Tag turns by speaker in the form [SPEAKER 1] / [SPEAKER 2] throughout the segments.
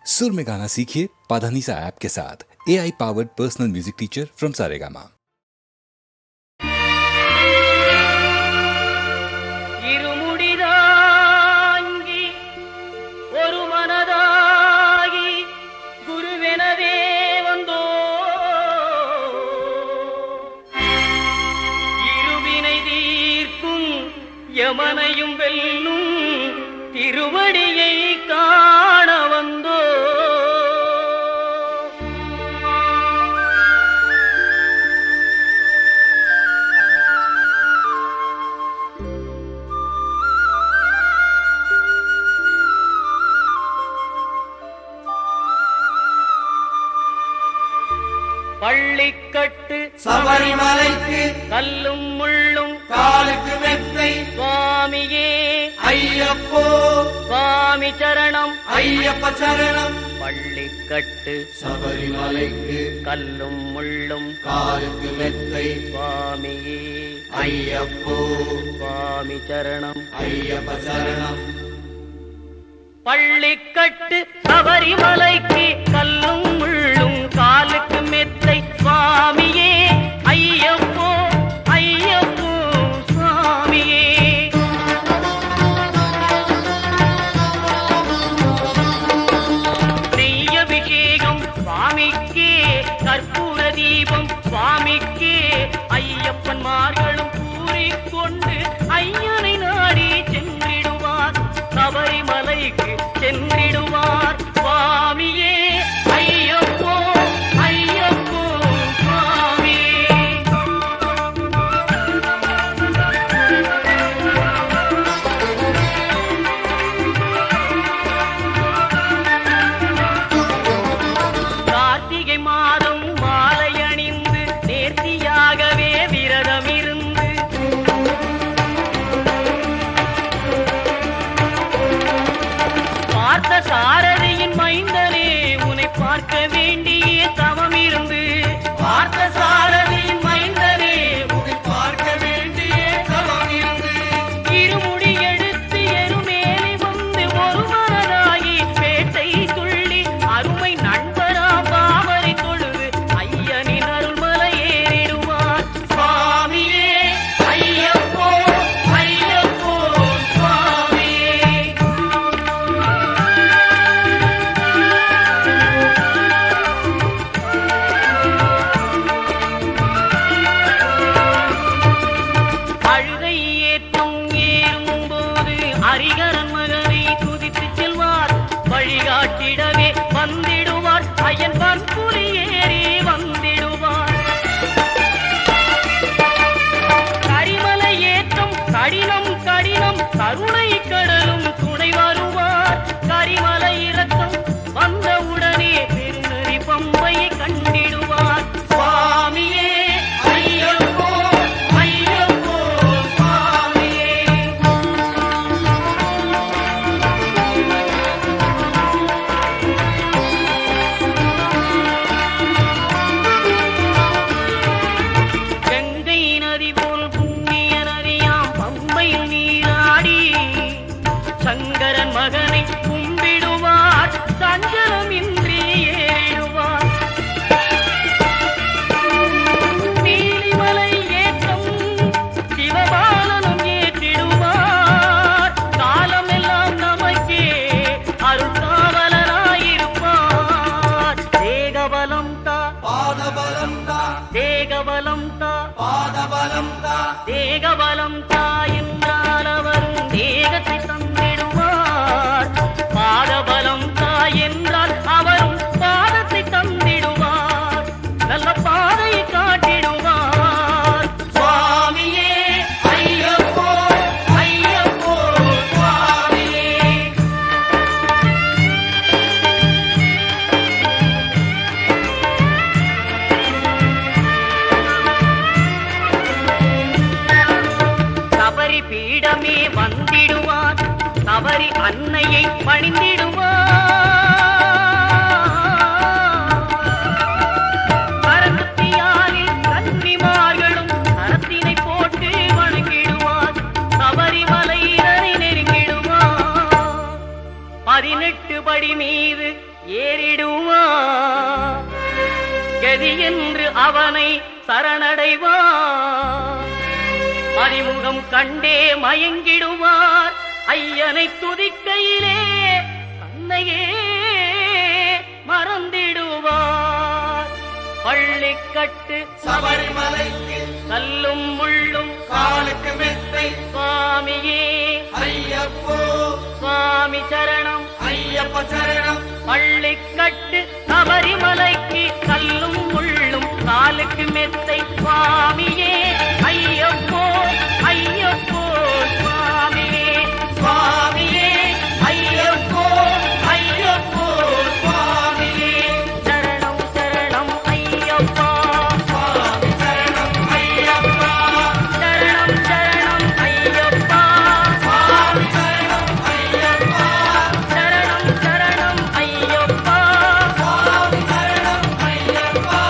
[SPEAKER 1] सुर में गाना सीखिए पाधानीसा ऐप के साथ। AI powered personal music teacher from Saregama.
[SPEAKER 2] யமனையும் வெல்லும் திருவடியை காண வந்தோ. பள்ளிக்கட்டு
[SPEAKER 3] சபரிமலைக்கு
[SPEAKER 2] கல்லும் முள்ளும்
[SPEAKER 3] காலுக்கு மெத்தை
[SPEAKER 2] சுவாமியே
[SPEAKER 3] ஐயப்போ
[SPEAKER 2] சுவாமி சரணம்
[SPEAKER 3] ஐயப்ப சரணம்.
[SPEAKER 2] பள்ளிக்கட்டு
[SPEAKER 3] சபரிமலைக்கு
[SPEAKER 2] கல்லும் முள்ளும்
[SPEAKER 3] காலுக்கு மெத்தை
[SPEAKER 2] சுவாமியே
[SPEAKER 3] ஐயப்போ
[SPEAKER 2] சுவாமி சரணம்
[SPEAKER 3] ஐயப்ப சரணம்.
[SPEAKER 2] பள்ளிக்கட்டு சபரிமலைக்கு கல்லும் முள்ளும் காலுக்கு மெத்தை சுவாமியே ஐயப்போ ஐயப்போ சுவாமியே. நெய் அபிஷேகம் சுவாமிக்கே கற்பூர தீபம் சுவாமிக்கே ஐயப்பன்மார்களும் கூறிக்கொண்டு ஐயனை நாடி சென்றிடுவார் சபரிமலைக்கு சென்றிடுவார் சுவாமியே ஐயப்போ ஐயப்போ சுவாமியே. கார்த்திகை மாதம் மாலை அணிந்து நேர்த்தியாகவே விரதம் இருந்து பார்த்த சாரதியின் மைந்தனே உன்னை பார்க்க வேண்டிய தவம் இருந்து பார்த்த சாரதியின் மைந்தனே
[SPEAKER 3] உன்னை பார்க்க வேண்டிய தவம் இருந்து
[SPEAKER 2] இருமுடி எடுத்து எருமேலி வந்து ஒரு மனதாகி பேட்டை துள்ளி அருமை நண்பரா பாவரை தொழுது ஐயனின் அருள்மலை ஏறிடுவார் சுவாமியே ஐயப்போ ஐயப்போ சுவாமியே. அழுகை ஏற்றம் ஏறும்போது ஹரிகரன் மகனை துதித்து செல்வார் வழிகாட்டிடவே வந்திடுவார் ஐயன் பற்புலி ஏறி வந்திடுவார். கரிமலை ஏற்றம் கடினம் கடினம் கருணை கடலும் துணை வருவார். கரிமலை இறக்கம் வந்தவுடனே பெருநெறி பம்பையை கண்டிடுவார் சுவாமியே ஐயப்போ ஐயப்போ சுவாமியே. கங்கை நதி போல் புண்ணிய நதியாம் பம்பையில் நீராடி சங்கரன் மகனை கும்பிடுவார் சஞ்சலமின்றி ஏறிடுவார். நீலிமலை ஏற்றம் சிவபாலனும் ஏற்றிடுவார். காலமெல்லாம் நமக்கே அருள்காவலராயிருப்பார். தேகபலம் தா
[SPEAKER 3] பாதபலம் தா
[SPEAKER 2] தேகபலம் தா
[SPEAKER 3] பாதபலம் தா
[SPEAKER 2] தேகபலம் தா என்றால் அவரும் தேகத்தை தந்திடுவார். பாதபலம் தா என்றால் அவரும் பாதத்தை தந்திடுவார். நல்ல பாதையை காட்டிடுவார்
[SPEAKER 3] சுவாமியே ஐயப்போ ஐயப்போ சுவாமியே.
[SPEAKER 2] சபரி ஏறிடுவார். கதி என்று அவனை சரணடைவார். அறிமுகம் கண்டே மயங்கிடுவார். ஐயனை துதிக்கையிலே தன்னையே மறந்திடுவார். பள்ளிக்கட்டு
[SPEAKER 3] சபரிமலைக்கு
[SPEAKER 2] கல்லும் முள்ளும்
[SPEAKER 3] காலுக்கு மெத்தை
[SPEAKER 2] சுவாமியே
[SPEAKER 3] ஐயப்போ
[SPEAKER 2] சுவாமி சரணம்.
[SPEAKER 3] ஐயப்ப சரணம்
[SPEAKER 2] பள்ளிக்கட்டு சபரிமலைக்கு கல்லும் முள்ளும் காலுக்கு மெத்தை சுவாமியே ஐயப்போ ஐயப்போ சுவாமியே
[SPEAKER 3] சுவாமியே ஐயப்போ ஐயப்போ சுவாமியே
[SPEAKER 2] சரணம் சரணம் ஐயப்பா
[SPEAKER 3] சுவாமி சரணம் ஐயப்பா
[SPEAKER 2] சரணம் சரணம் ஐயப்பா
[SPEAKER 3] சுவாமி சரணம் ஐயப்பா
[SPEAKER 2] சரணம் சரணம் ஐயப்பா
[SPEAKER 3] சுவாமி சரணம் ஐயப்பா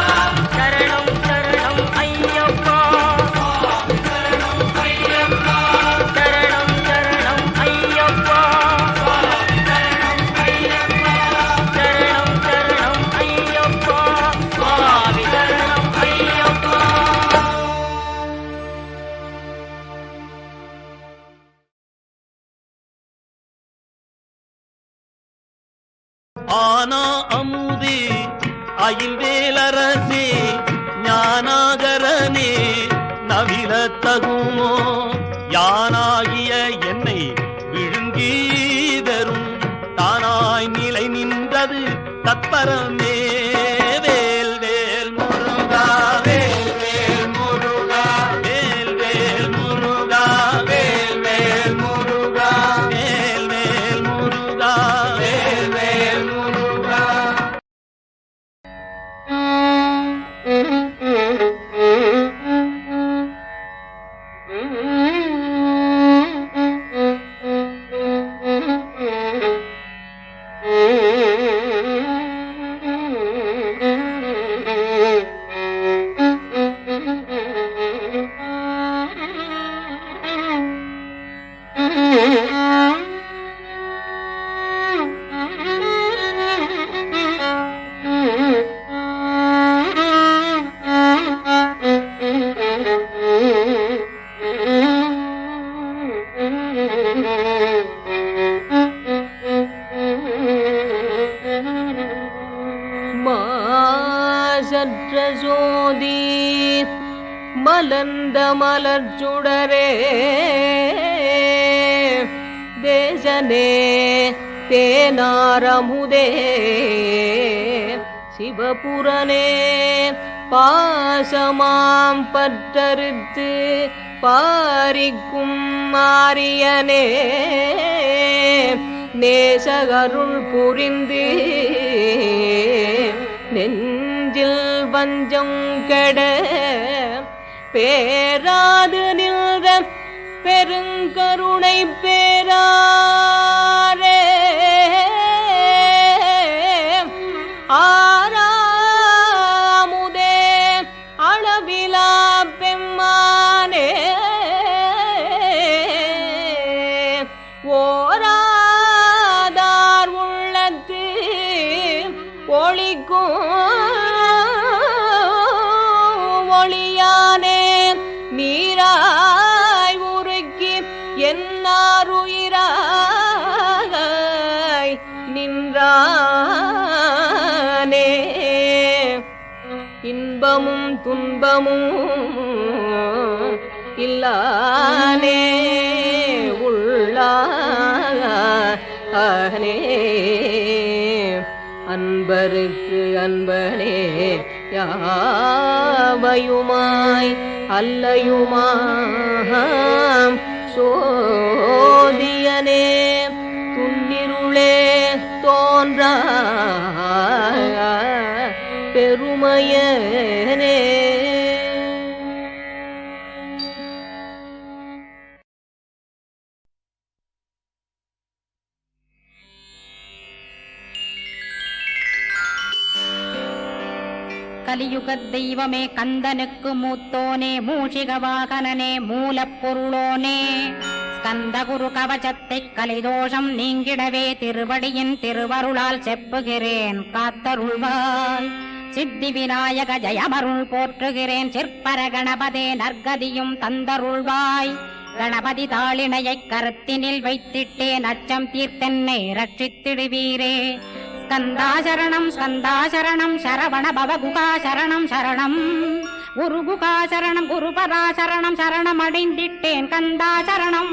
[SPEAKER 2] சரணம் சரணம் ஐயப்பா
[SPEAKER 3] சுவாமி சரணம் ஐயப்பா
[SPEAKER 2] சரணம் சரணம் ஐயப்பா
[SPEAKER 3] சுவாமி சரணம் ஐயப்பா
[SPEAKER 2] சரணம் சரணம் ஐயப்பா சுவாமி சரணம் ஐயப்பா.
[SPEAKER 4] ஆனா அமுதே அயில்வேலரசே ஞானாகரனே நவில தகுமோ யானாகிய என்னை விழுங்கீதரும் தானாய் நிலை நின்றது தத்பரமே வேல் வேல் முருகா வேல் வேல் முருகா வேல் வேல் முருகா வேல் வேல் முருகா வேல் வேல் முருகா வேல் வேல் முருகா.
[SPEAKER 5] மாசற்ற ஜோதி மலர்ந்த மலர்ச்சுடரே தேசனே தேனாரமுதே சிவபுரனே பாசமாம் பற்றறுத்து பாரிக்கும் மாரியனே நேசகருள் புரிந்து நெஞ்சில் வஞ்சம் கெட பேராது நின்ற பெருங்கருணை பேராரே ஆறாமுதே அளவிலா பெம்மானே ஓராதார் உள்ளத்து ஒளிக்கும் ஒளியானே நீராய் உருக்கி என்னாருயிராய் நின்றானே இன்பமும் துன்பமும் இல்லானே உள்ளானே அன்பருக்கு அன்பனே யாவையுமாய் அல்லையுமாம் சோதியனே துன்னிருளே தோன்றா பெருமையனே
[SPEAKER 6] கலியுகத் தெய்வமே கந்தனுக்கு மூத்தோனே மூஷிக வாகனனே மூலப்பொருளோனே ஸ்கந்த குரு கவசத்தை கலிதோஷம் நீங்கிடவே திருவடியின் திருவருளால் செப்புகிறேன் காத்தருள்வாய். சித்தி விநாயக ஜெயமருள் போற்றுகிறேன் சிற்பர கணபதே நற்கதியும் தந்தருள்வாய். கணபதி தாளினையை கருத்தினில் வைத்திட்டேன் அச்சம் தீர்த்தென்னை ரட்சித்திடுவீரே. ஸ்கந்தாசரணம் ஸ்கந்தாசரணம் சரவண பவகுகாசரணம் சரணம் குருகுகாசரணம் குருபராசரணம் சரணம் அடைந்திட்டேன் கந்தாசரணம்.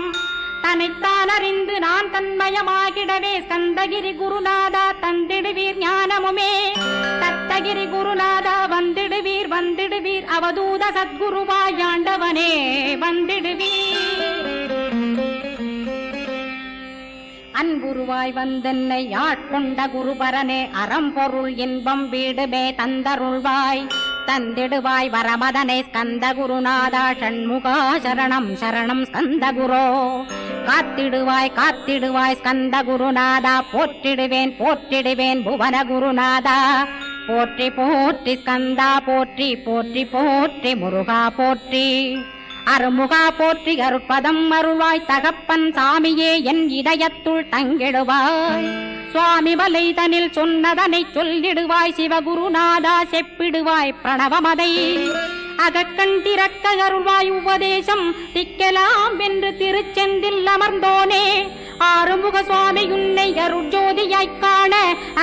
[SPEAKER 6] தன்னைத்தான் அறிந்து நான் தன்மயமாகிடவே ஸ்கந்தகிரி குருநாதா தந்திடுவீர் ஞானமுமே. தத்தகிரி குருநாதா வந்திடுவீர் வந்திடுவீர் அவதூத சத்குருவாய் ஆண்டவனே வந்திடுவீர். அன்புருவாய் வந்தென்னை ஆட்கொண்ட குருபரனே அறம்பொருள் இன்பம் வீடுமே தந்தருள்வாய். தந்திடுவாய் வரமதனை ஸ்கந்த குருநாதா ஷண்முகா சரணம் சரணம் ஸ்கந்த குரோ. காத்திடுவாய் காத்திடுவாய் ஸ்கந்த குருநாதா போற்றிடுவேன் போற்றிடுவேன் புவன குருநாதா. போற்றி போற்றி ஸ்கந்தா போற்றி போற்றி போற்றி முருகா போற்றி. அருமுகா போற்றி அருட்பதம் அருள்வாய் தகப்பன் சாமியே என் இதயத்துள் தங்கிடுவாய். சுவாமி வலைதனில் சொன்னதனை சொல்லிடுவாய் சிவகுருநாதா செப்பிடுவாய் பிரணவமதை. அகக்கண் திறக்க அருள்வாய் உபதேசம் திக்கலாம் என்று திருச்செந்தில் அமர்ந்தோனே. ஆறுமுக சுவாமி உன்னை அருட்ஜோதியாய்க் காண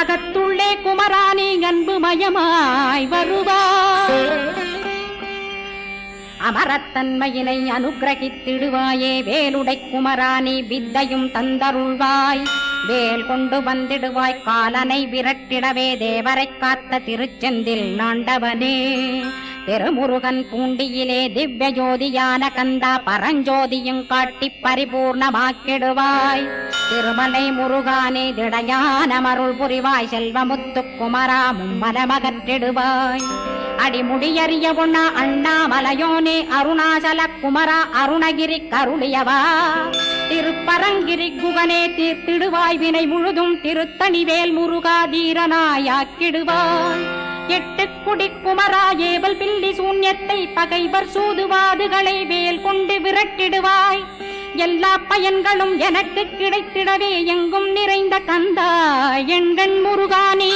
[SPEAKER 6] அகத்துள்ளே குமரானி அன்புமயமாய் வருவாய். அமரத்தன்மையினை அனுகிரகித்திடுவாயே வேலுடை குமராணி வித்தையும் தந்தருள்வாய். வேல் கொண்டு வந்திடுவாய் காலனை விரட்டிடவே தேவரை காத்த திருச்செந்தில் ஆண்டவனே. திருமுருகன் பூண்டியிலே திவ்ய ஜோதியான கந்தா பரஞ்சோதியும் காட்டி பரிபூர்ணமாக்கிடுவாய். திருமலை முருகானே திடையான மருள் புரிவாய் செல்வமுத்து குமரா மும்மலமகற்றிடுவாய். அடிமுடியறிய ஒண்ணா அண்ணாமலையோனே அருணாசல குமரா அருணகிரி கருளியவா. திருப்பரங்கிரி குகனே தீர்த்திடுவாய் வினை முழுதும் திருத்தணிவேல் முருகா தீரனாயாக்கிடுவாய். எட்டு குடி குமரா ஏவல் பில்லி சூன்யத்தை பகைவர் சூதுவாதுகளை வேல் கொண்டு விரட்டிடுவாய். எல்லா பயன்களும் எனக்கு கிடைத்திடவே எங்கும் நிறைந்த கந்தா எண்கண் முருகானே.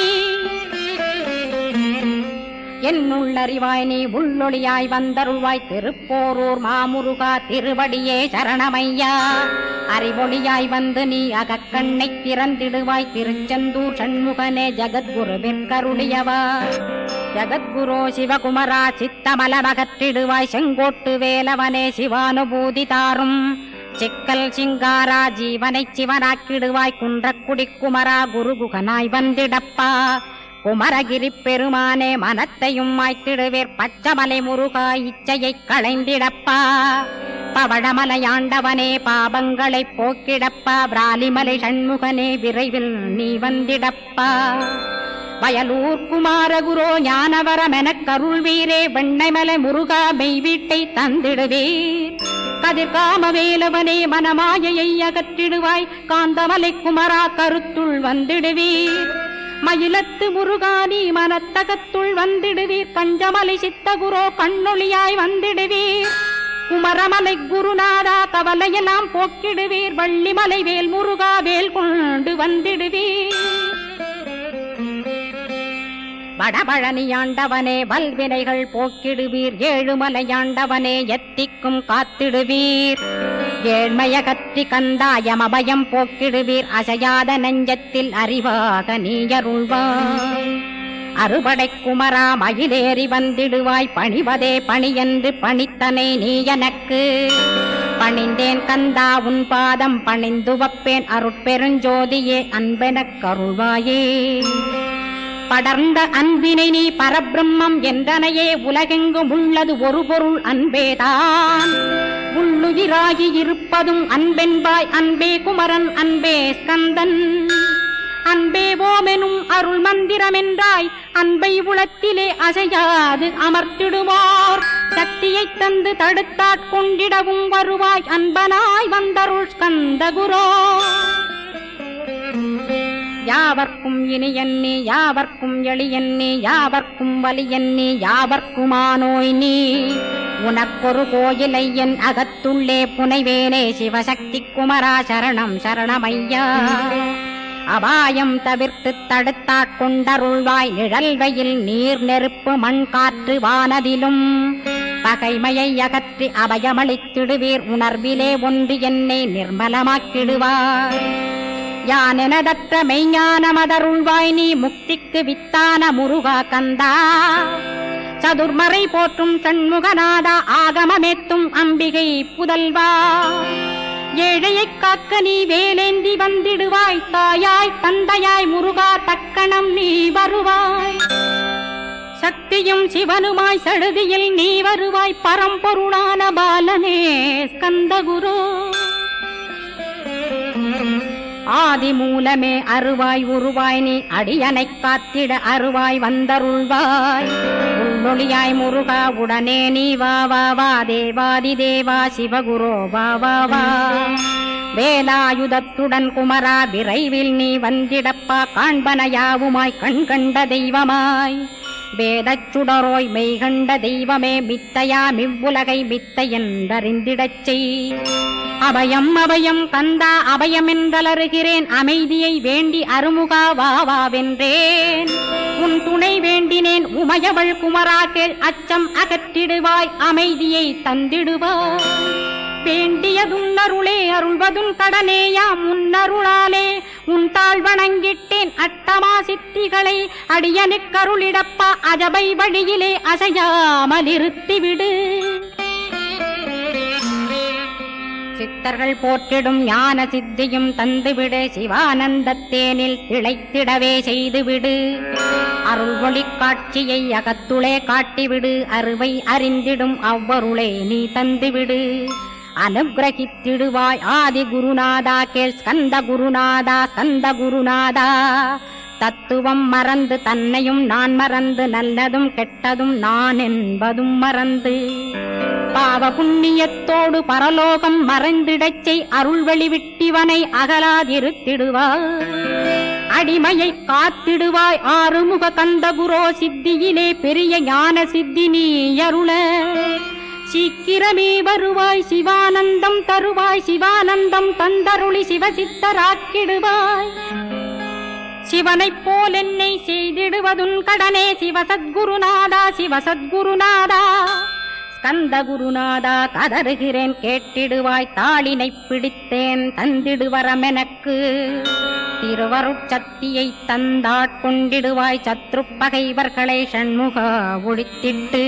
[SPEAKER 6] என்னுள்ளறிவாய் நீ உள்ளொளியாய் வந்தருள்வாய் திருப்போரூர் மாமுருகா திருவடியே சரணமையா. அறிவொளியாய் வந்து நீ அகக்கண்ணை திறந்திடுவாய் திருச்செந்தூர் சண்முகனே ஜகத்குருவின் கருளியவா. ஜகத்குரு சிவகுமரா சித்தமலமகற்றிடுவாய் செங்கோட்டு வேலவனே சிவானுபூதி தாரும். சிக்கல் சிங்காரா ஜீவனை சிவனாக்கிடுவாய் குன்றக்குடி குமரா குருகுகனாய் வந்திடப்பா. குமரகிரி பெருமானே மனத்தையும் மாய்த்திடுவேர் பச்சமலை முருகா இச்சையை களைந்திடப்பா. பவழமலையாண்டவனே பாபங்களை போக்கிடப்பா. பிராலிமலை சண்முகனே விரைவில் நீ வந்திடப்பா. வயலூர் குமாரகுரோ ஞானவரமெனக் கருள்வீரே வெண்ணைமலை முருகா மெய் வீட்டை தந்திடுவீர். கதிர்காம வேலவனே மனமாயையை அகற்றிடுவாய் காந்தமலை குமரா கருத்துள் வந்திடுவீர். மயிலத்து முருகானி மனத்தகத்துள் வந்திடுவீர். கஞ்சமலை சித்தகுரோ கண்ணொளியாய் வந்திடுவீர். குமரமலை குருநாதா கவலையெல்லாம் போக்கிடுவீர். வள்ளிமலை வேல் முருகா வேல் கொண்டு வந்திடுவீர். வடபழனியாண்டவனே வல்வினைகள் போக்கிடுவீர். ஏழுமலையாண்டவனே எத்திக்கும் காத்திடுவீர். ஏழ்மையகற்றி கந்தாயமபயம் போக்கிடுவீர். அசையாத நெஞ்சத்தில் அறிவாக நீயருள்வாய். அறுபடை குமரா மயிலேறி வந்திடுவாய். பணிவதே பணியென்று பணித்தனை நீ எனக்கு. பணிந்தேன் கந்தா உன் பாதம் பணிந்து வப்பேன் அருட்பெருஞ்சோதியே அன்பெனக் கருள்வாயே. படர்ந்த அன்பினை நீ பரபிரம்மம் என்றனையே உலகெங்கும் உள்ளது ஒரு பொருள் அன்பேதான். உள்ளுயிராகி இருப்பதும் அன்பென்பாய் அன்பே குமரன் அன்பே ஸ்கந்தன். அன்பே ஓமெனும் அருள் மந்திரமென்றாய் அன்பை உளத்திலே அசையாது அமர்த்திடுவார். சக்தியை தந்து தடுத்தாட்கொண்டிடவும் வருவாய் அன்பனாய் வந்தருள் ஸ்கந்த குரோ. யாவர்க்கும் இனியன்னி யாவர்க்கும் எளியன்னி யாவர்க்கும் வலியன்னி யாவர்க்குமானோய் நீ. உனக்கொரு கோயிலை என் அகத்துள்ளே புனைவேனே சிவசக்தி குமரா சரணம் சரணமையா. அபாயம் தவிர்த்து தடுத்தாட்கொண்டருள்வாய் நிழல்வையில் நீர் நெருப்பு மண் காற்று வானதிலும் பகைமையை அகற்றி அபயமளித்திடுவீர் உணர்விலே ஒன்று என்னை நிர்மலமாக்கிடுவார். யானெனதற்ற மெய்ஞானமதருள்வாய் நீ முக்திக்கு வித்தான முருகா கந்தா. சதுர்மறை போற்றும் சண்முகநாதா ஆகமமேத்தும் அம்பிகை புதல்வா. ஏழையைக் காக்க நீ வேலேந்தி வந்திடுவாய் தாயாய் தந்தையாய் முருகா தக்கணம் நீ வருவாய். சக்தியும் சிவனுமாய் சடுதியில் நீ வருவாய் பரம்பொருளான பாலனே ஸ்கந்தகுரு. ஆதி மூலமே அருவாய் உருவாய் நீ அடியனைக் காத்திட அருவாய் வந்தருள்வாய். உள்ளொளியாய் முருகா உடனே நீ வா வா வா தேவாதி தேவா சிவகுரோ வா வா வா. வேலாயுதத்துடன் குமரா விரைவில் நீ வந்திடப்பா காண்பன யாவுமாய் கண் கண்ட தெய்வமாய். வேதச் சுடரோய் மெய்கண்ட தெய்வமே மித்தையா மிவ்வுலகை மித்தை என்றறிந்திடச் செய். அபயம் அபயம் கந்தா அபயமென்றலறுகிறேன் அமைதியை வேண்டி அருமுகா வா வா வென்றேன். உன் துணை வேண்டினேன் உமையவள் குமரா கேள் அச்சம் அகற்றிடுவாய் அமைதியை தந்திடுவாய். வேண்டியதும் அருளே அருள்வதும் கடனேயாம் உன்னருளாலே உன் தாழ் வணங்கிட்டேன் அட்டமா சித்திகளை அடியனுக்கருளிடப்பா அஜபை வழியிலே அசையாமல் இருத்திவிடு. சித்தர்கள் போற்றிடும் ஞான சித்தியும் தந்துவிடு சிவானந்தத்தேனில் திளைத்திடவே செய்துவிடு. அருள் ஒளி காட்சியை அகத்துளே காட்டிவிடு அருவை அறிந்திடும் அவ்வருளே நீ தந்துவிடு. அனுகிரகித்திடுவாய் ஆதி குருநாதா கேள் ஸ்கந்த குருநாதா ஸ்கந்த குருநாதா. தத்துவம் மறந்து தன்னையும் நான் மறந்து நல்லதும் கெட்டதும் நான் என்பதும் மறந்து பாவ புண்ணியத்தோடு பரலோகம் மறைந்திடச் செய் அருள் வெளிவிட்டிவனை அகலாதிருத்திடுவாய். அடிமையை காத்திடுவாய் ஆறுமுக கந்தகுரோ சித்தியிலே பெரிய ஞான சித்தி நீ அருள. சீக்கிரமே வருவாய் சிவானந்தம் தருவாய் சிவானந்தம் தந்தருளி சிவசித்தராக்கிடுவாய். சிவனைப் போல் என்னை செய்திடுவதுன் கடனே சிவசத்குருநாதா சிவசத்குருநாதா. ஸ்கந்த குருநாதா கதறுகிறேன் கேட்டிடுவாய் தாளினை பிடித்தேன் தந்திடுவரமெனக்கு. திருவருட்சக்தியை தந்தாட்கொண்டிடுவாய் சத்ரு பகைவர்களை ஷண்முகா ஒழித்திட்டு.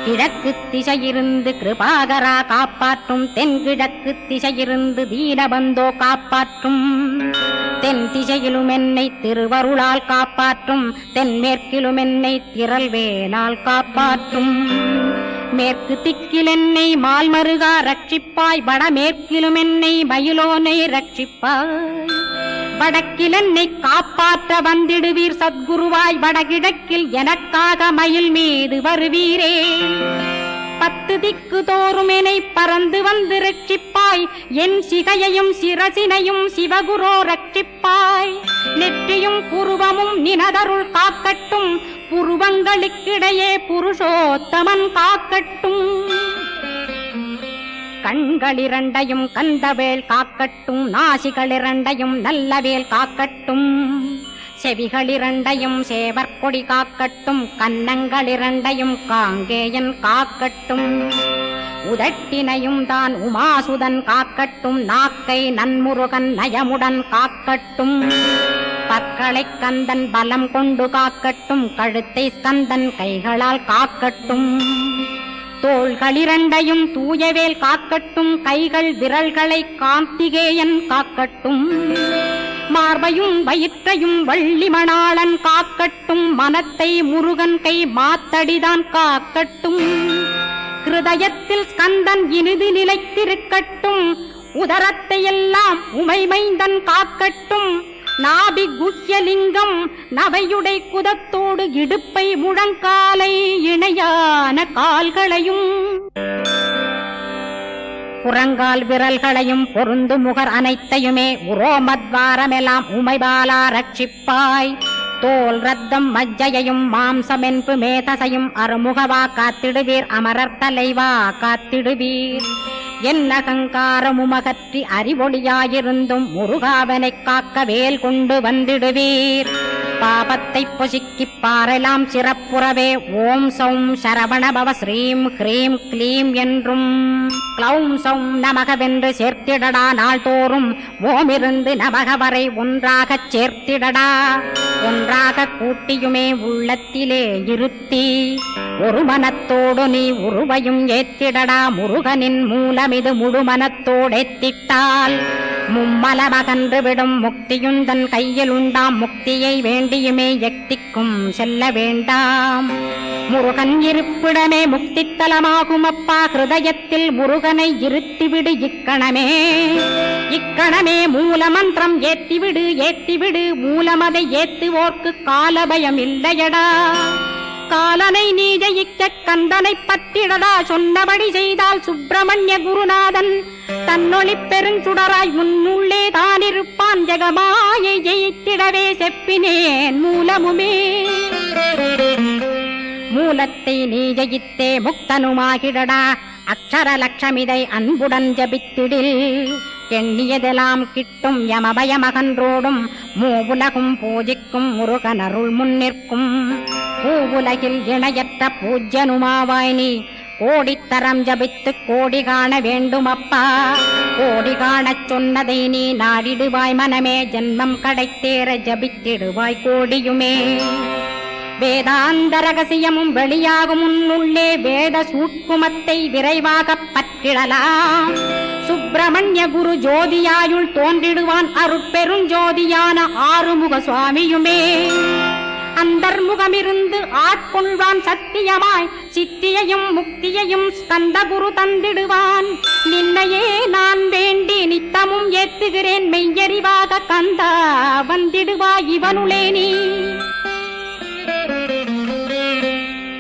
[SPEAKER 6] கிழக்கு திசையிருந்து கிருபாகரா காப்பாற்றும் தென்கிழக்கு திசையிருந்து தீனபந்தோ காப்பாற்றும். தென் திசையிலும் என்னை திருவருளால் காப்பாற்றும் தென்மேற்கிலும் என்னை திரள்வேனால் காப்பாற்றும். மேற்கு திக்கில் என்னை மால்மருகா ரட்சிப்பாய் வடமேற்கிலும் என்னை மயிலோனை ரட்சிப்பாய். வடக்கில் என்னை காப்பாற்ற வந்திடுவீர் சத்குருவாய் வடகிழக்கில் எனக்காக மயில் மீது வருவீரே. 10 திக்கு தோறும் என்னை பறந்து வந்து ரட்சிப்பாய் என் சிகையையும் சிரசினையும் சிவகுரோ ரட்சிப்பாய். நெற்றியும் புருவமும் நினதருள் காக்கட்டும் புருவங்களுக்கிடையே புருஷோத்தமன் காக்கட்டும். கண்களிரண்டையும் கந்தவேல் காக்கட்டும் நாசிகளிரண்டையும் நல்லவேல் காக்கட்டும். செவிகளிரண்டையும் சேவற்கொடி காக்கட்டும் கன்னங்களிரண்டையும் காங்கேயன் காக்கட்டும். உதட்டினையும் தான் உமாசுதன் காக்கட்டும் நாக்கை நன்முருகன் நயமுடன் காக்கட்டும். பற்களை கந்தன் பலம் கொண்டு காக்கட்டும் கழுத்தை ஸ்கந்தன் கைகளால் காக்கட்டும். தோள்களிரண்டையும் தூயவேல் காக்கட்டும் கைகள் விரல்களை கார்த்திகேயன் காக்கட்டும். மார்பையும் வயிற்றையும் வள்ளிமணாளன் காக்கட்டும் மனத்தை முருகன் கை மாத்தடிதான் காக்கட்டும். ஹிருதயத்தில் ஸ்கந்தன் இனிது நிலைத்திருக்கட்டும் உதரத்தை எல்லாம் உமைமைந்தன் காக்கட்டும். நாபி குஹ்யலிங்கம் நவையுடை குதத்தோடு இடுப்பை முழங்காலை இணையான கால்களையும் புறங்கால் விரல்களையும் பொருந்து முகர் அனைத்தையுமே உரோமத்வாரமெல்லாம் உமைபாலா ரட்சிப்பாய். தோல் ரத்தம் மஜ்ஜையையும் மாம்சமென்பு மேதசையும் அருமுகவா காத்திடுவீர் அமரர் தலைவா காத்திடுவீர் என்னகங்காரமுமகற்றி அறிவொளியாயிருந்தும் முருகாவனைக் காக்க வேல் கொண்டு வந்திடுவீர் பாபத்தை பொசுக்கிப் பாரெலாம் சிறப்புறவே ஓம் சௌம் சரவணபவ ஸ்ரீம் ஹ்ரீம் க்ளீம் என்றும் க்ளௌம் சௌம் நமகவென்று சேர்த்திடடா நாள்தோறும் ஓமிருந்து நமக வரை ஒன்றாகச் சேர்த்திடடா ஒன்றாக கூட்டியுமே உள்ளத்திலே இருத்தி ஒரு மனத்தோடு நீ உருவையும் ஏத்திடடா முருகனின் மூலமிது முழு மனத்தோடேத்திட்டால் மும்மலமகன்று விடும் முக்தியுந்தன் கையில் உண்டாம் முக்தியை வேண்டியுமே எக்திக்கும் செல்ல வேண்டாம் முருகன் இருப்பிடமே முக்தித்தலமாகும் அப்பா ஹிருதயத்தில் முருகனை இருத்திவிடு இக்கணமே மூலமந்திரம் ஏத்திவிடு மூலமதை ஏத்துவோர்க்கு காலபயம் இல்லையடா காலனை நீ ஜெயிக்க கந்தனை பற்றிடடா சொன்னபடி செய்தால் சுப்பிரமணிய குருநாதன் தன்னொளி பெருஞ்சுடராய் முன்னுள்ளே தானிருப்பான் ஜெகமாயை ஜெயித்திடவே செப்பினேன் மூலமுமே மூலத்தை நீ ஜெயித்தே முக்தனுமாகிடடா அக்ஷர லட்சமிதை அன்புடன் ஜபித்திடில் எண்ணியதெல்லாம் கிட்டும் யமபயமகன்றோடும் மூவுலகும் பூஜிக்கும் முருகனருள் முன்னிற்கும் பூவுலகில் இணையற்ற பூஜ்யனுமாவாய் நீ கோடித்தரம் ஜபித்து கோடி காண வேண்டுமப்பா கோடி காணச் சொன்னதை நீ நாடிடுவாய் மனமே ஜென்மம் கடைத்தேற ஜபித்திடுவாய் கோடியுமே வேதாந்த ரகசியமும் வெளியாகும் உன்னுள்ளே வேத சூட்குமத்தை விரைவாகப் பற்றிடலாம் சுப்பிரமணிய குரு ஜோதியாயுள் தோன்றிடுவான் அருட்பெருஞ்சோதியான ஆறுமுக சுவாமியுமே அந்தர்முகமிருந்து ஆட்கொள்வான் சத்தியமாய் சித்தியையும் முக்தியையும் ஸ்கந்த குரு தந்திடுவான் நின்னையே நான் வேண்டி நித்தமும் ஏத்துகிறேன் மெய்யறிவாக கந்தா வந்திடுவாய் இவனுளே நீ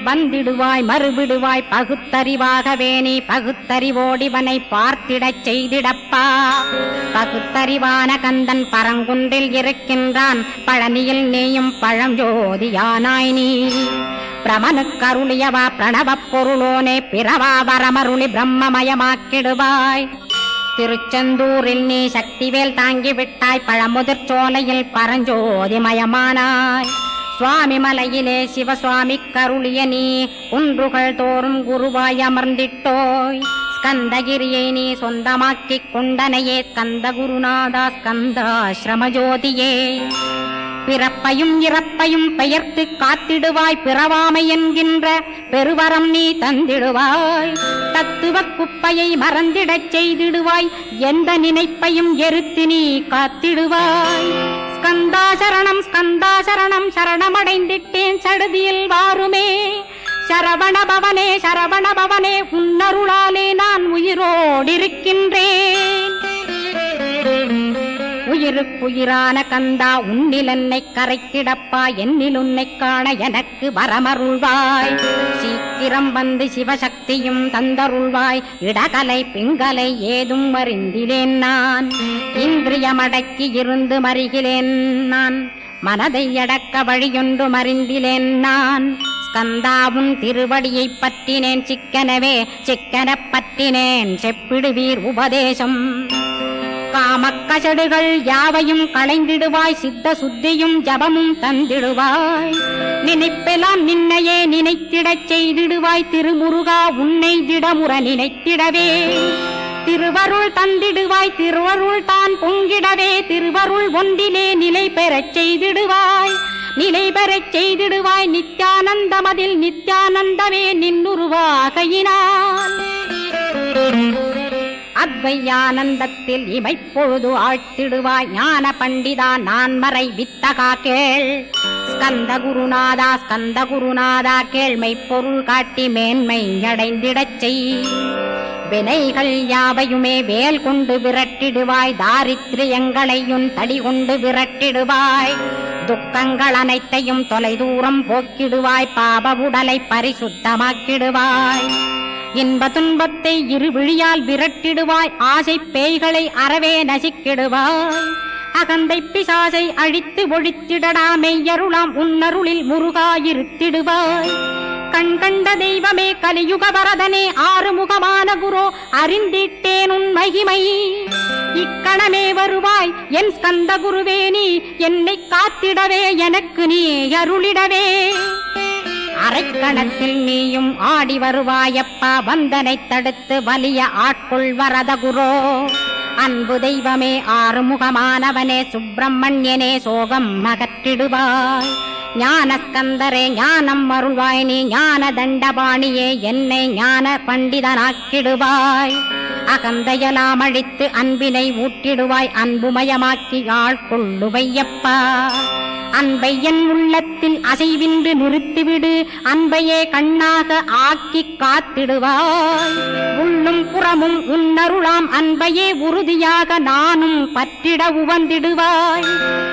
[SPEAKER 6] வந்திடுவாய் மறுவிடுவாய் பகுத்தறிவாகவே நீ பகுத்தறிவோடிவனை பார்த்திடச் செய்திடப்பா பகுத்தறிவான கந்தன் பரங்குன்றில் இருக்கின்றான் பழனியில் நீயும் பழஞ்சோதியானாய் நீ பிரமனுக்கருளியவா பிரணவப் பொருளோனே பிறவா வரமருளி பிரம்மமயமாக்கிடுவாய் திருச்செந்தூரில் நீ சக்திவேல் தாங்கிவிட்டாய் பழமுதிர் சோலையில் பரஞ்சோதிமயமானாய் சுவாமி மலையிலே சிவசுவாமி கருளிய நீ குன்றுகள் தோறும் குருவாய் அமர்ந்திட்டோய் ஸ்கந்தகிரியை நீ சொந்தமாக்கிக் கொண்டனையே ஸ்கந்த குருநாதா ஸ்கந்தாஸ்ரமஜோதியே பிறப்பையும் இறப்பையும் பெயர்த்து காத்திடுவாய் பிறவாமை என்கின்ற பெருவரம் நீ தந்திடுவாய் தத்துவ குப்பையை மறந்திடச் செய்திடுவாய் எந்த நினைப்பையும் எரித்து நீ காத்திடுவாய் ஸ்கந்தா சரணம் சரணமடைந்திட்டேன் சடுதியில் வாருமே சரவணபவனே உன்னருளாலே நான் உயிரோடிருக்கின்றேன் உயிருக்குயிரான கந்தா உன்னில் என்னை கரைத்திடப்பா என்னில் உன்னை காண எனக்கு வரமருள்வாய் சீக்கிரம் வந்து சிவசக்தியும் தந்தருள்வாய் இடகலை பிங்கலை ஏதும் அறிந்திலேன் நான் இந்திரியமடக்கி இருந்து மறிகிலேன் நான் மனதை அடக்க வழியொன்று மறிந்திலேன் நான் ஸ்கந்தாவும் திருவடியை பற்றினேன் சிக்கனப் பற்றினேன் செப்பிடுவீர் உபதேசம் காமக்கசடுகள் யாவையும் களைந்திடுவாய் சித்த சுத்தியும் ஜபமும் தந்திடுவாய் நினைப்பெல்லாம் நின்னையே நினைத்திடச் செய்திடுவாய் திருமுருகா உன்னை திடமுற நினைத்திடவே திருவருள் தந்திடுவாய் திருவருள் தான் பொங்கிடவே திருவருள் ஒன்றிலே நிலை பெறச் செய்திடுவாய் நித்யானந்தமதில் நித்யானந்தமே நின்னுருவாகையினால் அத்வையானந்தத்தில் இமைப்பொழுது ஆழ்த்திடுவாய் ஞான பண்டிதா நான் மறை வித்தகா கேள் ஸ்கந்த குருநாதா கேள்மை பொருள் காட்டி மேன்மை அடைந்திடச் செய் வினைகள் யாவையுமே வேல் கொண்டு விரட்டிடுவாய் தாரித்ரியங்களையும் தடி கொண்டு விரட்டிடுவாய் துக்கங்கள் அனைத்தையும் தொலைதூரம் போக்கிடுவாய் பாப உடலை பரிசுத்தமாக்கிடுவாய் இன்ப துன்பத்தை இரு விழியால் விரட்டிடுவாய் ஆசை பேய்களை அறவே நசிக்கிடுவாய் அகந்தை பிசாசை அழித்து ஒழித்திடடா மெய்யருளாம் உன்னருளில் முருகாயிருத்திடுவாய். கண் கண்ட தெய்வமே கலியுக வரதனே ஆறுமுகமான குரோ அறிந்திட்டேன் உன் மகிமை. இக்கணமே வருவாய் என் ஸ்கந்த குருவே, நீ என்னை காத்திடவே எனக்கு நீ அருளிடவே. அரைக்கணத்தில் நீயும் ஆடி வருவாயப்பா, வந்தனை தடுத்து வலிய ஆட்கொள் வரத குரோ. அன்பு தெய்வமே ஆறுமுகமானவனே சுப்பிரமணியனே சோகம் அகற்றிடுவாய். ஞானஸ்கந்தரே ஞானம் அருள்வாய், நீ ஞான தண்டபாணியே என்னை ஞான பண்டிதனாக்கிடுவாய். அகந்தையலாம் அழித்து அன்பினை ஊட்டிடுவாய், அன்புமயமாக்கி ஆட்கொள்ளுவையப்பா. அன்பை என் உள்ளத்தில் அசைவின்றி நிறுத்திவிடு, அன்பையே கண்ணாக ஆக்கி காத்திடுவாய். உள்ளும் புறமும் உன்னருளாம் அன்பையே உறுதியாக நானும் பற்றிட உவந்திடுவாய்.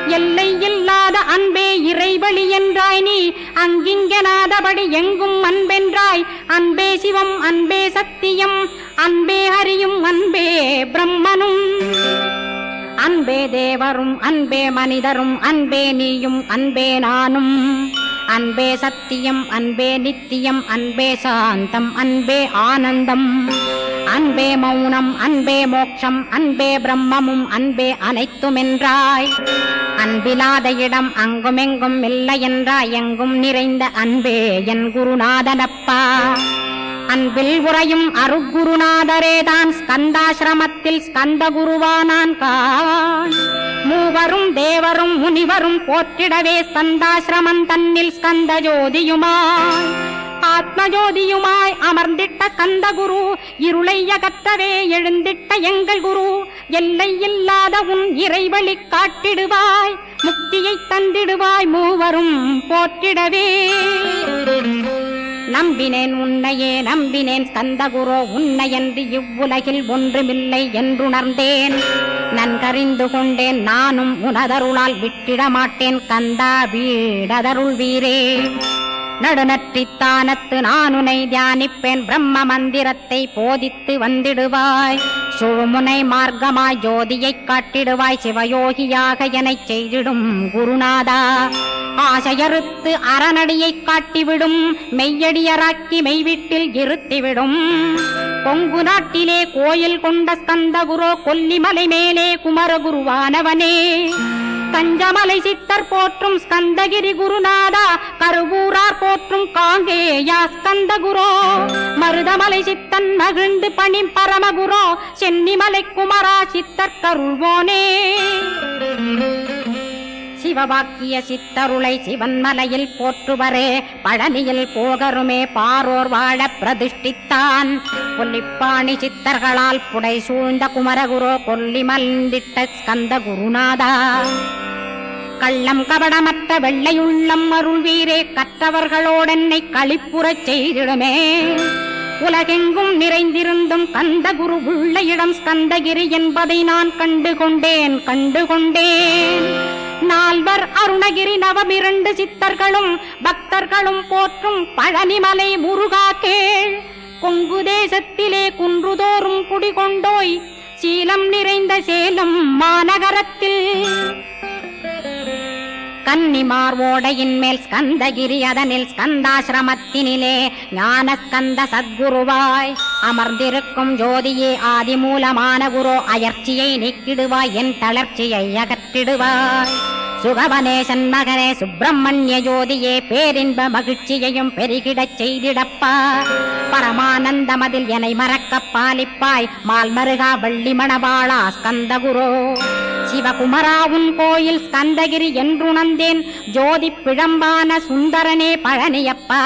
[SPEAKER 6] எல்லை இல்லாத அன்பே இறைவழி என்றாய், நீ அங்கிங்கனாதபடி எங்கும் அன்பென்றாய். அன்பே சிவம் அன்பே சத்தியம் அன்பே ஹரியும் அன்பே பிரம்மனும். அன்பே தேவரும் அன்பே மனிதரும் அன்பே நீயும் அன்பே நானும். அன்பே சத்தியம் அன்பே நித்தியம் அன்பே சாந்தம் அன்பே ஆனந்தம். அன்பே மௌனம் அன்பே மோட்சம் அன்பே பிரம்மமும் அன்பே அனைத்துமென்றாய். அன்பிலாத இடம் அங்குமெங்கும் இல்லை என்றாய், எங்கும் நிறைந்த அன்பே என் குருநாதனப்பா. அன்பில் உறையும் அருகுருநாதரேதான் ஸ்கந்தாசிரமத்தில் ஸ்கந்த குருவானான் கான். மூவரும் தேவரும் முனிவரும் போற்றிடவே ஸ்கந்தாசிரமம் தன்னில் ஸ்கந்த ஜோதியுமாய் ஆத்மஜோதியுமாய் அமர்ந்திட்ட ஸ்கந்த குரு. இருளை அகற்றவே எழுந்திட்ட எங்கள் குரு. எல்லை இல்லாத உன் இறைவழி காட்டிடுவாய், முக்தியை தந்திடுவாய் மூவரும் போற்றிடவே. நம்பினேன் உன்னையே நம்பினேன் ஸ்கந்தகுரோ, உன்னையன்றி இவ்வுலகில் ஒன்றுமில்லை என்றுணர்ந்தேன். நன்கறிந்து கொண்டேன் நானும் உனதருளால் விட்டிட மாட்டேன் கந்தா வீடதருள் வீரே. நடுநற்றித்தானத்து நானுனை தியானிப்பேன், பிரம்ம மந்திரத்தை போதித்து வந்திடுவாய். சுழுமுனை மார்க்கமாய் ஜோதியைக் காட்டிடுவாய், சிவயோகியாக எனச் செய்திடும் குருநாதா. ஆசையறுத்து அறநடியை காட்டிவிடும், மெய்யடியராக்கி மெய்வீட்டில் இருத்திவிடும். கொங்கு நாட்டிலே கோயில் கொண்ட ஸ்கந்தகுரோ, கொல்லிமலை மேலே குமரகுருவானவனே. கஞ்சமலை சித்தர் போற்றும் ஸ்கந்தகிரி குருநாதா, கருவூரார் போற்றும் காங்கேயா ஸ்கந்தகுரோ. மருதமலை சித்தன் மகிழ்ந்து பணி பரமகுரோ, சென்னிமலை குமரா சித்தர் கருள்வோனே. சிவவாக்கிய சித்தருளை சிவன்மலையில் போற்றுவரே, பழனியில் போகருமே பாரோர் வாழ பிரதிஷ்டித்தான். கொல்லிப்பாணி சித்தர்களால் புடை சூழ்ந்த குமரகுரோ, கொல்லி மல்ந்திட்ட ஸ்கந்த குருநாதா. கள்ளம் கபடமற்ற வெள்ளையுள்ளம் அருள் வீரே, கற்றவர்களோடென்னை களிப்புறச் செய்திடுமே. உலகெங்கும் நிறைந்திருந்தும் கந்த குரு உள்ள இடம் ஸ்கந்தகிரி என்பதை நான் கண்டுகொண்டேன். நால்வர் அருணகிரி நவமிரண்டு சித்தர்களும் பக்தர்களும் போற்றும் பழனிமலை முருகா கேள். கொங்கு தேசத்திலே குன்றுதோறும் குடிகொண்டோய், சீலம் நிறைந்த சேலம் மாநகரத்தில். கன்னிமார் ஓடையின் மேல் ஸ்கந்தகிரி, அதனில் ஸ்கந்தாசிரமத்தினிலே ஞான ஸ்கந்த சத்குருவாய் அமர்ந்திருக்கும் ஜோதியே ஆதிமூலமான குரு. அயற்சியை நீக்கிடுவாய், என் தளர்ச்சியை அகற்றிடுவாய். சுகவனேசன் மகனே சுப்பிரமணிய ஜோதியே, பேரின்ப மகிழ்ச்சியையும் பெருகிடச் செய்திடப்பா. பரமானந்தமதில் என்னை மறக்க பாலிப்பாய், மால்மருகா வள்ளி மணவாளா ஸ்கந்தகுரோ. சிவகுமரா உன் கோயில் ஸ்கந்தகிரி என்றுணர்ந்தேன், ஜோதி பிழம்பான சுந்தரனே பழனியப்பா.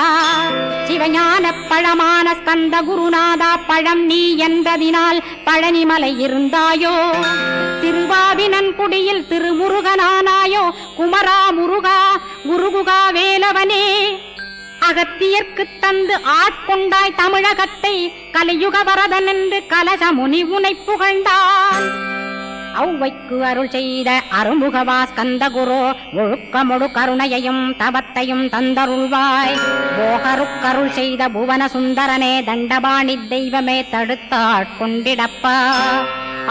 [SPEAKER 6] சிவஞான பழமான ஸ்கந்த குருநாதா, பழம் நீ என்றதினால் பழனிமலை இருந்தாயோ. திருவாவினன் குடியில் திருமுருகனானாயோ, குமரா முருகா குருகுகா வேலவனே. அகத்தியர்க்கு தந்து ஆட்கொண்டாய் தமிழகத்தை, கலியுக வரதன் என்று கலசமுனி உனை புகழ்ந்தான். ஔவைக்கு அருள் செய்த அருமுகவா ஸ்கந்தகுரோ, ஒழுக்கமொடு கருணையையும் தவத்தையும் தந்தருள்வாய். போகருக்கருள் செய்த புவன சுந்தரனே, தண்டபாணி தெய்வமே தடுத்தாட்கொண்டிடப்பா.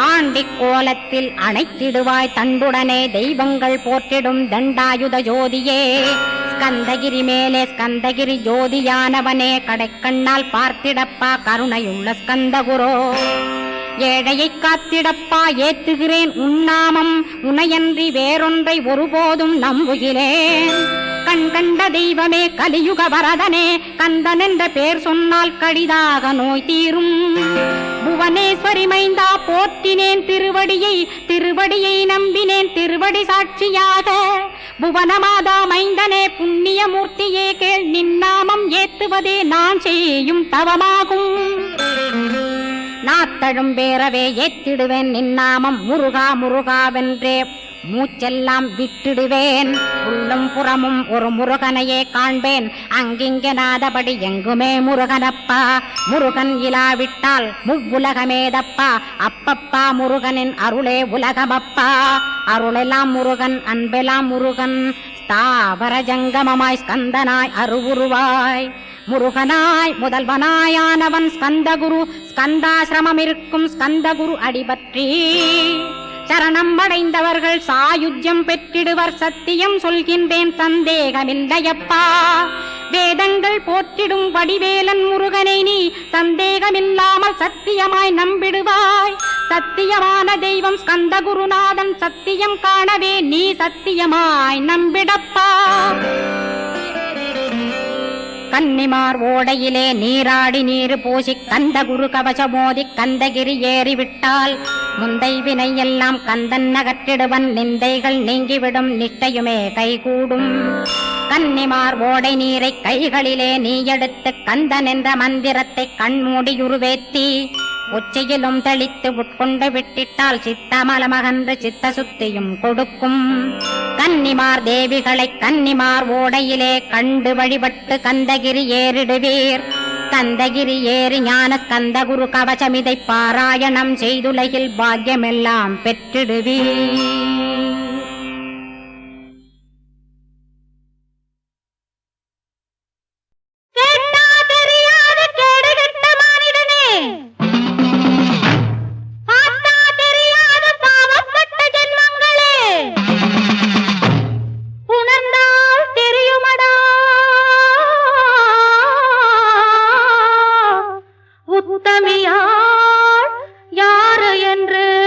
[SPEAKER 6] ஆண்டி கோலத்தில் அணைத்திடுவாய் தண்டுடனே தெய்வங்கள் போற்றிடும் தண்டாயுத ஜோதியே ஸ்கந்தகிரி மேலே ஸ்கந்தகிரி ஜோதியானவனே கடைக்கண்ணால் பார்த்திடப்பா கருணையுள்ள ஸ்கந்தகுரோ ஏழையை காத்திடப்பா ஏத்துகிறேன் உன்னாமம் உனையன்றி வேறொன்றை ஒருபோதும் நம்புகிறேன் கண் கண்ட தெய்வமே கலியுக வரதனே கந்தன் என்ற பேர் சொன்னால் கடிதாக நோய் தீரும் புவனேஸ்வரி மைந்தா போற்றினேன் திருவடியை நம்பினேன் திருவடி சாட்சியாக புவனமாதா மைந்தனே புண்ணியமூர்த்தியே கேள் நின்னாமம் ஏத்துவதே நான் செய்யும் தவமாகும் நாத்தழும் பேரவே ஏத்திடுவேன் நின்னாமம் முருகா முருகாவென்றே மூச்செல்லாம் விட்டிடுவேன் உள்ளும் புறமும் ஒரு முருகனையே காண்பேன் அங்கிங்கனாதபடி எங்குமே முருகனப்பா முருகன் இலாவிட்டால் முவ்வுலகமேதப்பா அப்பப்பா முருகனின் அருளே உலகமப்பா அருளெல்லாம் முருகன் அன்பெல்லாம் முருகன் ஸ்தாவர ஜங்கமமாய் ஸ்கந்தனாய் அருவுருவாய் முருகனாய் முதல்வனாயானவன் ஸ்கந்தகுரு ஸ்கந்தாசிரமம் இருக்கும் ஸ்கந்தகுரு அடிபற்றி சரணம் அடைந்தவர்கள் சாயுஜ்யம் பெற்றிடுவர் சத்தியம் சொல்கின்றேன் சந்தேகமில்லையப்பா வேதங்கள் போற்றிடும் வடிவேலன் முருகனை நீ சந்தேகமில்லாமல் சத்தியமாய் நம்பிடுவாய் சத்தியமான தெய்வம் ஸ்கந்தகுருநாதன் சத்தியம் காணவே நீ சத்தியமாய் நம்பிடப்பா கன்னிமார் ஓடையிலே நீராடி நீரு பூசி கந்தகுரு கவசமோதி கந்தகிரி ஏறிவிட்டால் முந்தை வினை எல்லாம் கந்தன் நகற்றிடுவன் நிந்தைகள் நீங்கிவிடும் நிஷ்டையுமே கைகூடும் கன்னிமார் ஓடை நீரை கைகளிலே நீ எடுத்து கந்தன் என்ற மந்திரத்தை கண்மூடியுருவேத்தி உச்சியிலும் தெளித்து உட்கொண்டு விட்டிட்டால் சித்தமலமகன்று சித்த சுத்தியும் கொடுக்கும் கன்னிமார் தேவிகளை கன்னிமார் ஓடையிலே கண்டு வழிபட்டு கந்தகிரி ஏறிடுவீர் கந்தகிரி ஏறி ஞான ஸ்கந்தகுரு கவசமிதை பாராயணம் செய்துலகில் பாக்கியமெல்லாம் பெற்றிடுவீர்
[SPEAKER 5] உத்தமியார்
[SPEAKER 6] 啊。
[SPEAKER 5] யாரு என்று
[SPEAKER 6] யாரு என்று
[SPEAKER 5] யாரு என்று
[SPEAKER 6] யாரு என்று
[SPEAKER 5] யாரு என்று
[SPEAKER 6] யாரு என்று
[SPEAKER 5] யாரு என்று
[SPEAKER 6] யாரு என்று யாரு என்று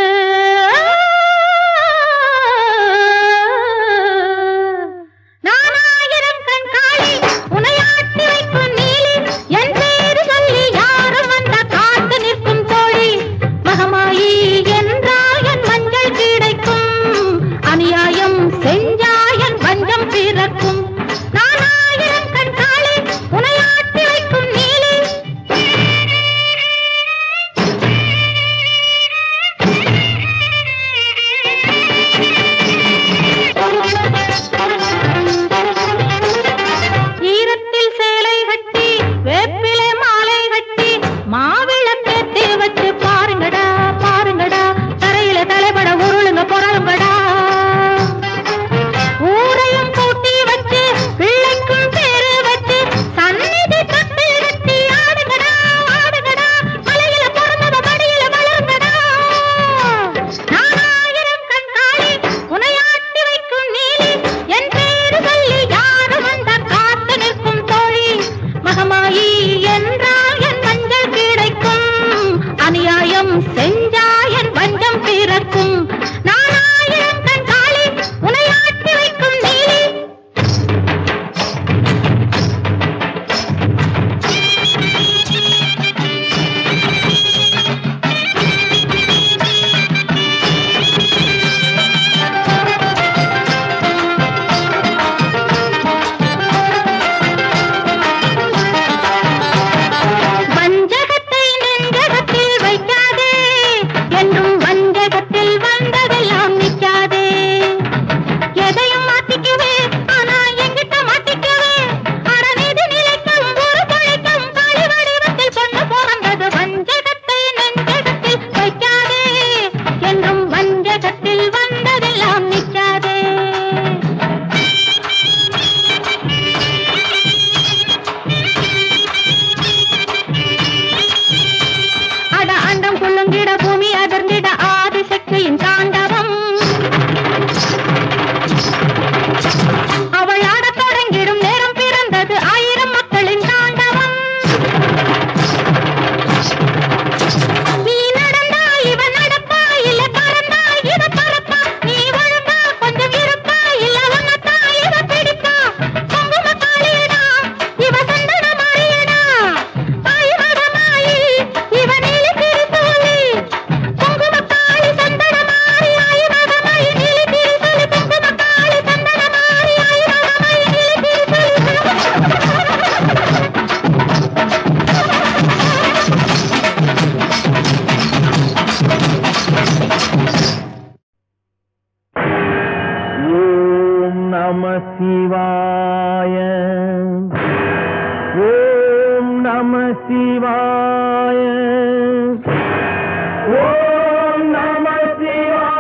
[SPEAKER 4] சிவாய ஓம் நம சிவாய.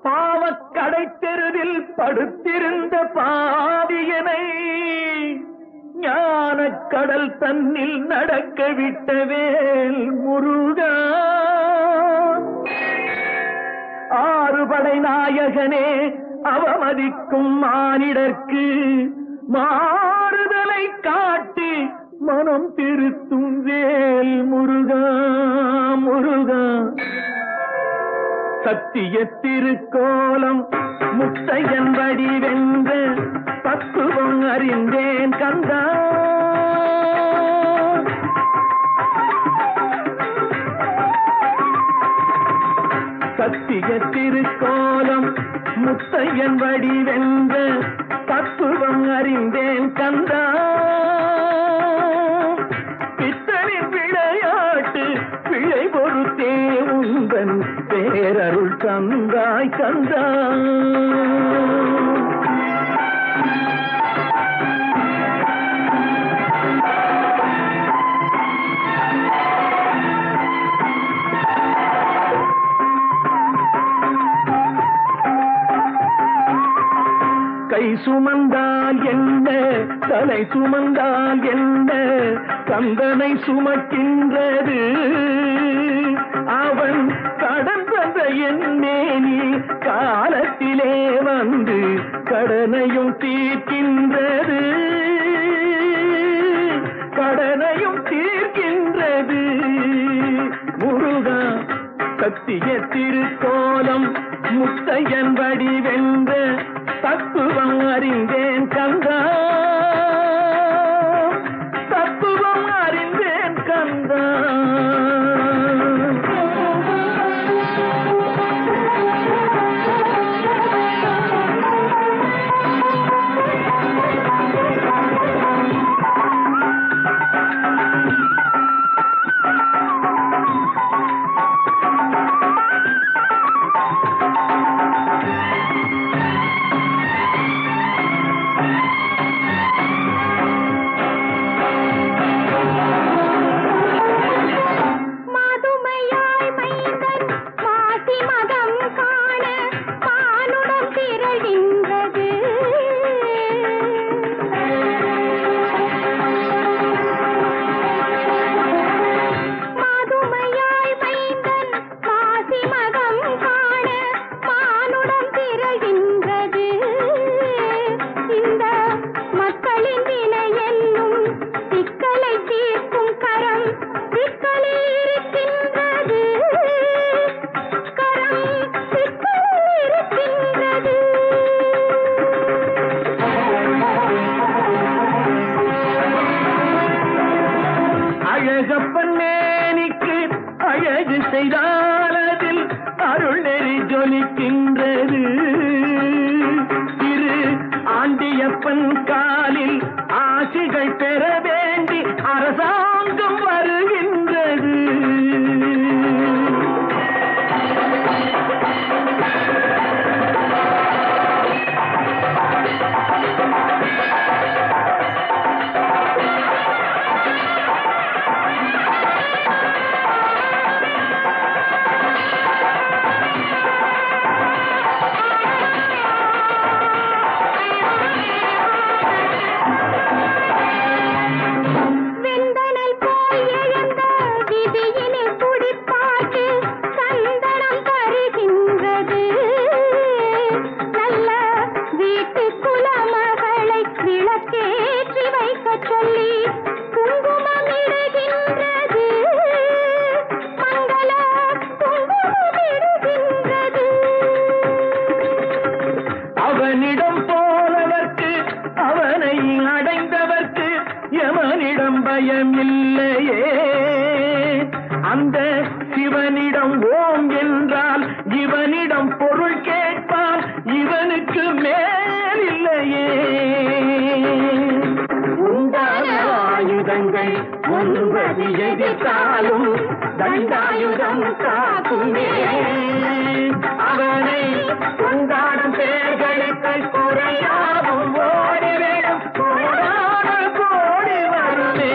[SPEAKER 4] பாவக்கடை தெருவில் படுத்திருந்த பாவியனை ஞானக்கடல் தன்னில் நடக்க விட்ட வேல் முருகா. ஆறுபடை நாயகனே அவமதிக்கும் மானிடர்க்கு மாறுதலை காட்டி மனம் திருத்தும் வேல் முருகா முருகா. சத்திய திருக்கோலம் முத்தையன் வடி வென்ற தத்துவம் அறிந்தேன் கந்தா. சத்திய திருக்கோலம் முத்தையன் வடி வென்ற தத்துவம் அறிந்தேன் கந்தா. பித்தனின் விளையாட்டு பிழை பொறுத்தே உந்தன் பேரருள் தந்தாய் கந்தா. கை சுமந்தால் என்ன தலை சுமந்தால் என்ன கந்தனை சுமக்கின்றது. அவன் கடன் தந்த என் மேனி காலத்திலே வந்து கடனையும் தீர்க்கின்றது கடனையும் தீர்க்கின்றது. முருகா சத்திய திருக்கோலம் முத்தையன் வடி வென்ற தத்துவம் அறிந்தேன் கந்தா. தத்துவம் அறிந்தேன் கந்தா. செய்தாலதில் அருள் நெறி ஜொலிக்கின்றது. திரு ஆண்டியப்பன் காலில் ஆசிகள் பெற வேண்டி அரசாங்கம் வருகின்றது. சதி எதிர்த்தாலும் தண்டாயுதம் காக்குமே அவனை கொண்டாடும் பேர்களுக்கு குறையாகும் ஓடிவிடும் கோடான கோடி வருமே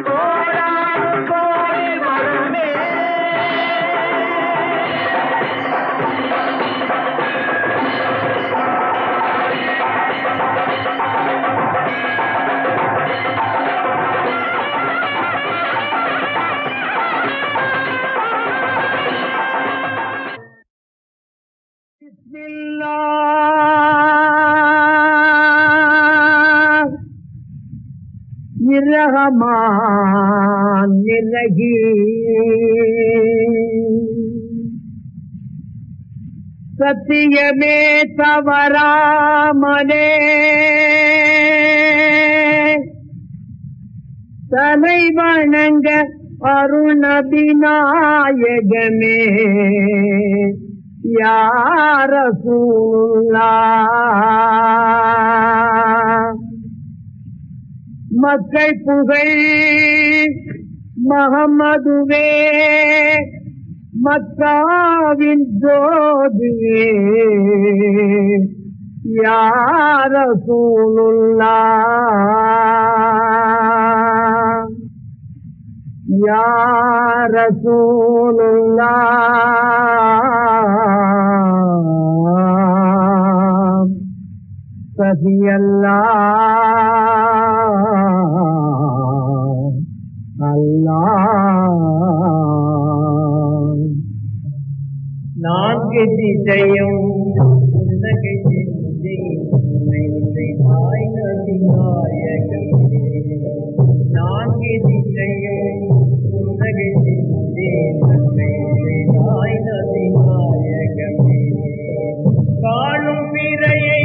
[SPEAKER 4] கோடான கோடி வருமே இரஹமான் சத்தியமே தவறாமலே தலை வணங்க அருணபிநாயகமே யா ரசூலுல்லாஹ் மக்கள் புகழ் மஹம்மதுவே மக்காவின் ஜோதியே யா ரசூலுல்லாஹ் யா ரசூலுல்லாஹ் சஃபி நான்கு திசையும் புன்னகை சிந்தி தாய் நபி நாயகமே நான்கு திசையும் புன்னகை சிந்தி தாய் நபி நாயகமே காணும் பிறையை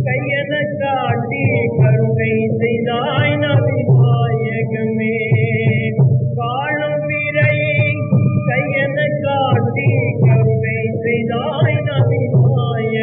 [SPEAKER 4] கையன காட்டி கருணை செய்தாய் நபி நாயகமே காணும் பிறையை கையன காட்டி கருணை செய்தாய் நபி நாயகமே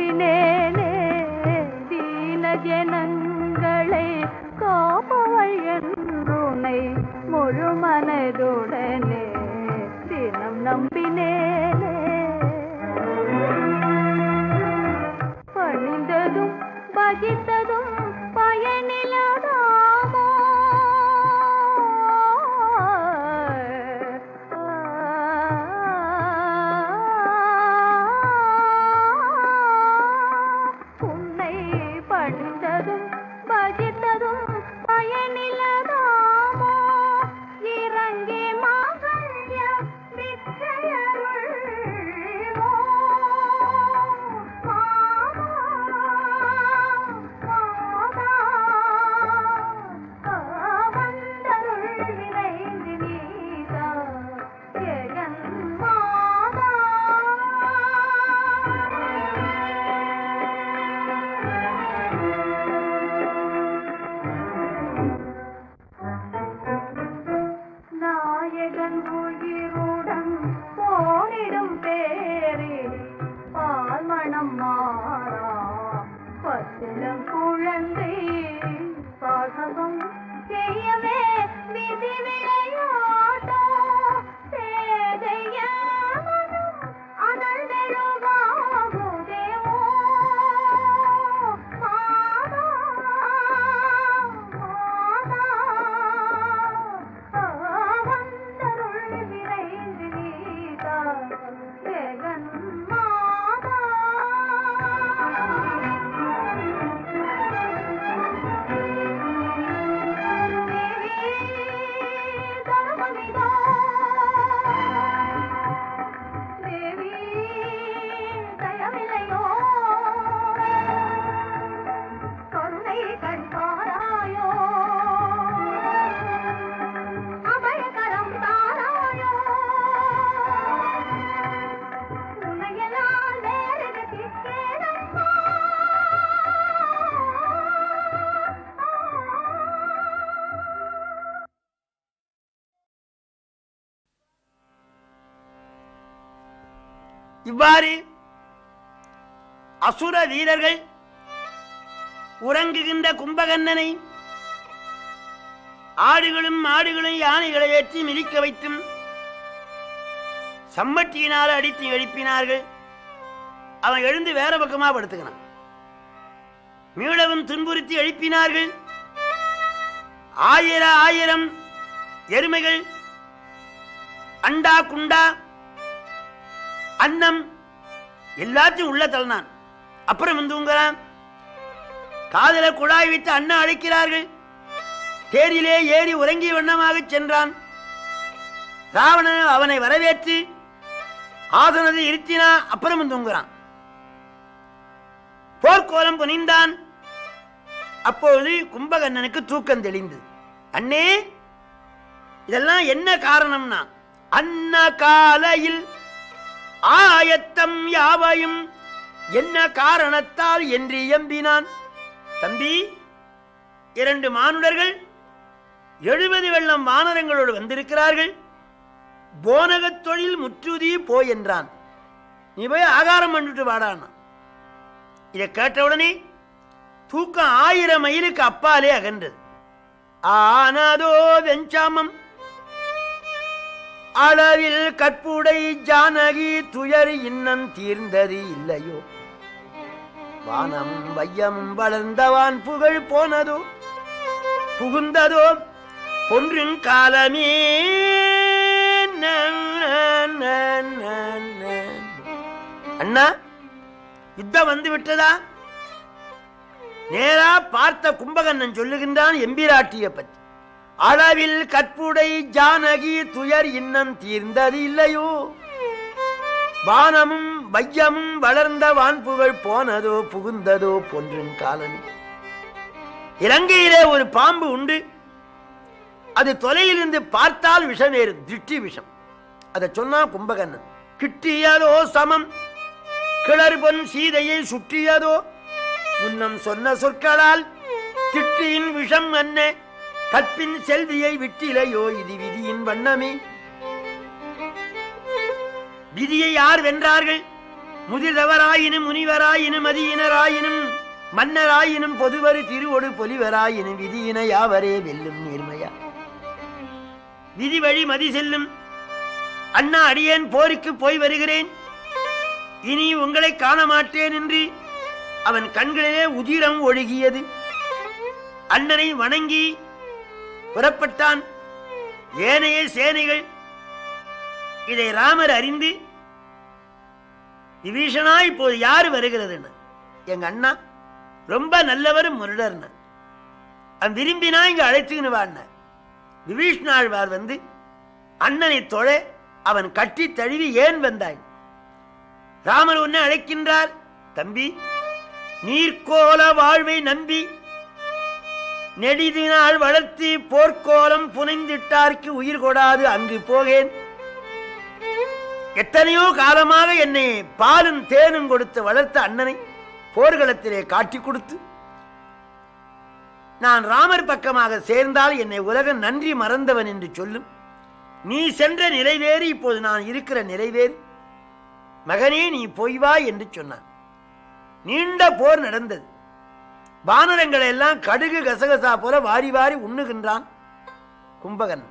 [SPEAKER 7] நம்பினேனே தீன ஜனங்களை காப்பவள் என்றுனை முழு மனதுடனே தினம் நம்பினேனே பணிந்ததும் பஜித்ததும் பயனிலதாமோ உன்னை பணிந்ததும் பஜித்ததும் பயனிலதாமோ இறங்கி மாங்கல்ய விச்சயருள்வோ வந்தருள் விரைந்து நீதா ஜெகன் மாதா நாயகன் உயிருடன் போனிடும் பேரே பால்மணம் மாறா பச்சிலம் குழந்தை பாசகம் செய்யவே விதி விளையாட்டோ சேதையவனும் அதன் மெழுகாகுதேவோ மாதா வந்தருள் விரைந்து நீதா ஜெகன் மாதா தேவி தயவில்லையோ கருணை கண்பாராயோ அபயகரம் தாராயோ உன்னையெல்லாம் வேறு கதிக்கேதம்மா
[SPEAKER 8] இவ்வாறு அசுர வீரர்கள் உறங்குகின்ற கும்பகர்ணனை ஆடுகளும் மாடுகளும் யானைகளை ஏற்றி மிதிக்க வைத்தும் சம்மட்டியினால் அடித்து எழுப்பினார்கள். அவன் எழுந்து வேற பக்கமா படுத்துக்கிறான். மீளவும் துன்புறுத்தி எழுப்பினார்கள். ஆயிரம் எருமைகள் அண்டா குண்டா அன்னம் எல்லாத்தையும் உள்ள தள்ளினான். அப்புறம் தூங்குறான். காதல குழாய் வைத்து அண்ணன் அழைக்கிறார்கள். தேரிலே ஏறி உறங்கிய வண்ணமாக சென்றான். ராவணன் அவனை வரவேற்று ஆசனத்தை இருத்தினா. அப்புறம் தூங்குறான். போர்க்கோலம் புனிந்தான். அப்பொழுது கும்பகர்ணனுக்கு தூக்கம் தெளிந்தது. அண்ணே, இதெல்லாம் என்ன காரணம்னா, அன்ன காலையில் ஆயத்தம் யாவையும் என்ன காரணத்தால் என்று எம்பினான். தம்பி, 2 மானுடர்கள் 70 வெள்ளம் வானரங்களோடு வந்திருக்கிறார்கள். போனகத் தொழில் முற்றுதி போய் என்றான். நீ போய் ஆகாரம் பண்ணிட்டு வாடான். இதை கேட்டவுடனே தூக்கம் 1000 மைலுக்கு அப்பாலே அகன்றது. ஆனதோ வெஞ்சாமம் அளவில் கற்புடை ஜானகி துயர் இன்னம் தீர்ந்தது இல்லையோ. வானம் வையம் வளர்ந்தவான் புகழ் போனதோ புகுந்ததோ பொன்றின் காலமே. அண்ணா, யுத்தம் வந்து விட்டதா? நேரா பார்த்த கும்பகர்ணன் சொல்லுகின்றான் எம்பிராட்டிய பற்றி. அளவில் கற்புடை ஜானகி துயர் இன்னம் தீர்ந்தது இல்லையோ. வானமும் வையமும் வளர்ந்த வான்புகழ் போனதோ புகுந்ததோ பொன்றின் காலமே. இலங்கையிலே ஒரு பாம்பு உண்டு. அது தொலையிலிருந்து பார்த்தால் விஷம் ஏறு, திருஷ்டி விஷம். அதை சொன்னா கும்பகர்ணன். கிட்டியதோ சமம் கிளறு பொன் சீதையை சுற்றியதோ. முன்னம் சொன்ன சொற்களால் திட்டியின் விஷம் என்ன கற்பின் செல்வியை விட்டிலையோ. இது விதியின் வண்ணமே. விதியை யார் வென்றார்கள்? முதிர்தவராயினும் முனிவராயினும் மதியினராயினும் மன்னராயினும் பொதுவரு திருவொடு பொலிவராயினும் விதியின யாவரே வெல்லும் நேர்மையா. விதி வழி மதி செல்லும் அண்ணா, அடியேன் போருக்கு போய் வருகிறேன், இனி உங்களை காண மாட்டேன் என்று அவன் கண்களிலே உதிரம் ஒழுகியது. அண்ணனை வணங்கி புறப்பட்டான். ஏனைய சேனைகள் இதை ராமர் அறிந்து, விபீஷணா இப்போது யாரு வருகிறது? எங்க அண்ணா ரொம்ப நல்லவர் முருடர்ன, அவன் விரும்பினா இங்க அழைத்துக்கின்னு வாண்ண. விபீஷ்ணாழ்வார் வந்து அண்ணனை தொழ அவன் கட்டி தழுவி, ஏன் வந்தாய்? ராமர் உன்னை அழைக்கின்றார். தம்பி, நீர்கோல வாழ்வை நம்பி நெடிதினால் வளர்த்தி போர்க்கோலம் புனைந்திட்டார்க்கு உயிர் கொடாது அங்கு போகேன். எத்தனையோ காலமாக என்னை பாலும் தேனும் கொடுத்து வளர்த்த அண்ணனை போர்க்களத்திலே காட்டி கொடுத்து நான் ராமர் பக்கமாக சேர்ந்தால் என்னை உலகம் நன்றி மறந்தவன் என்று சொல்லும். நீ சென்ற நிறைவேறி இப்போது நான் இருக்கிற நிறைவேறி, மகனே நீ போய் வா என்று சொன்னான். நீண்ட போர் நடந்தது. வானரங்களை எல்லாம் கடுகு கசகசா போல வாரி வாரி உண்ணுகின்றான் கும்பகன்.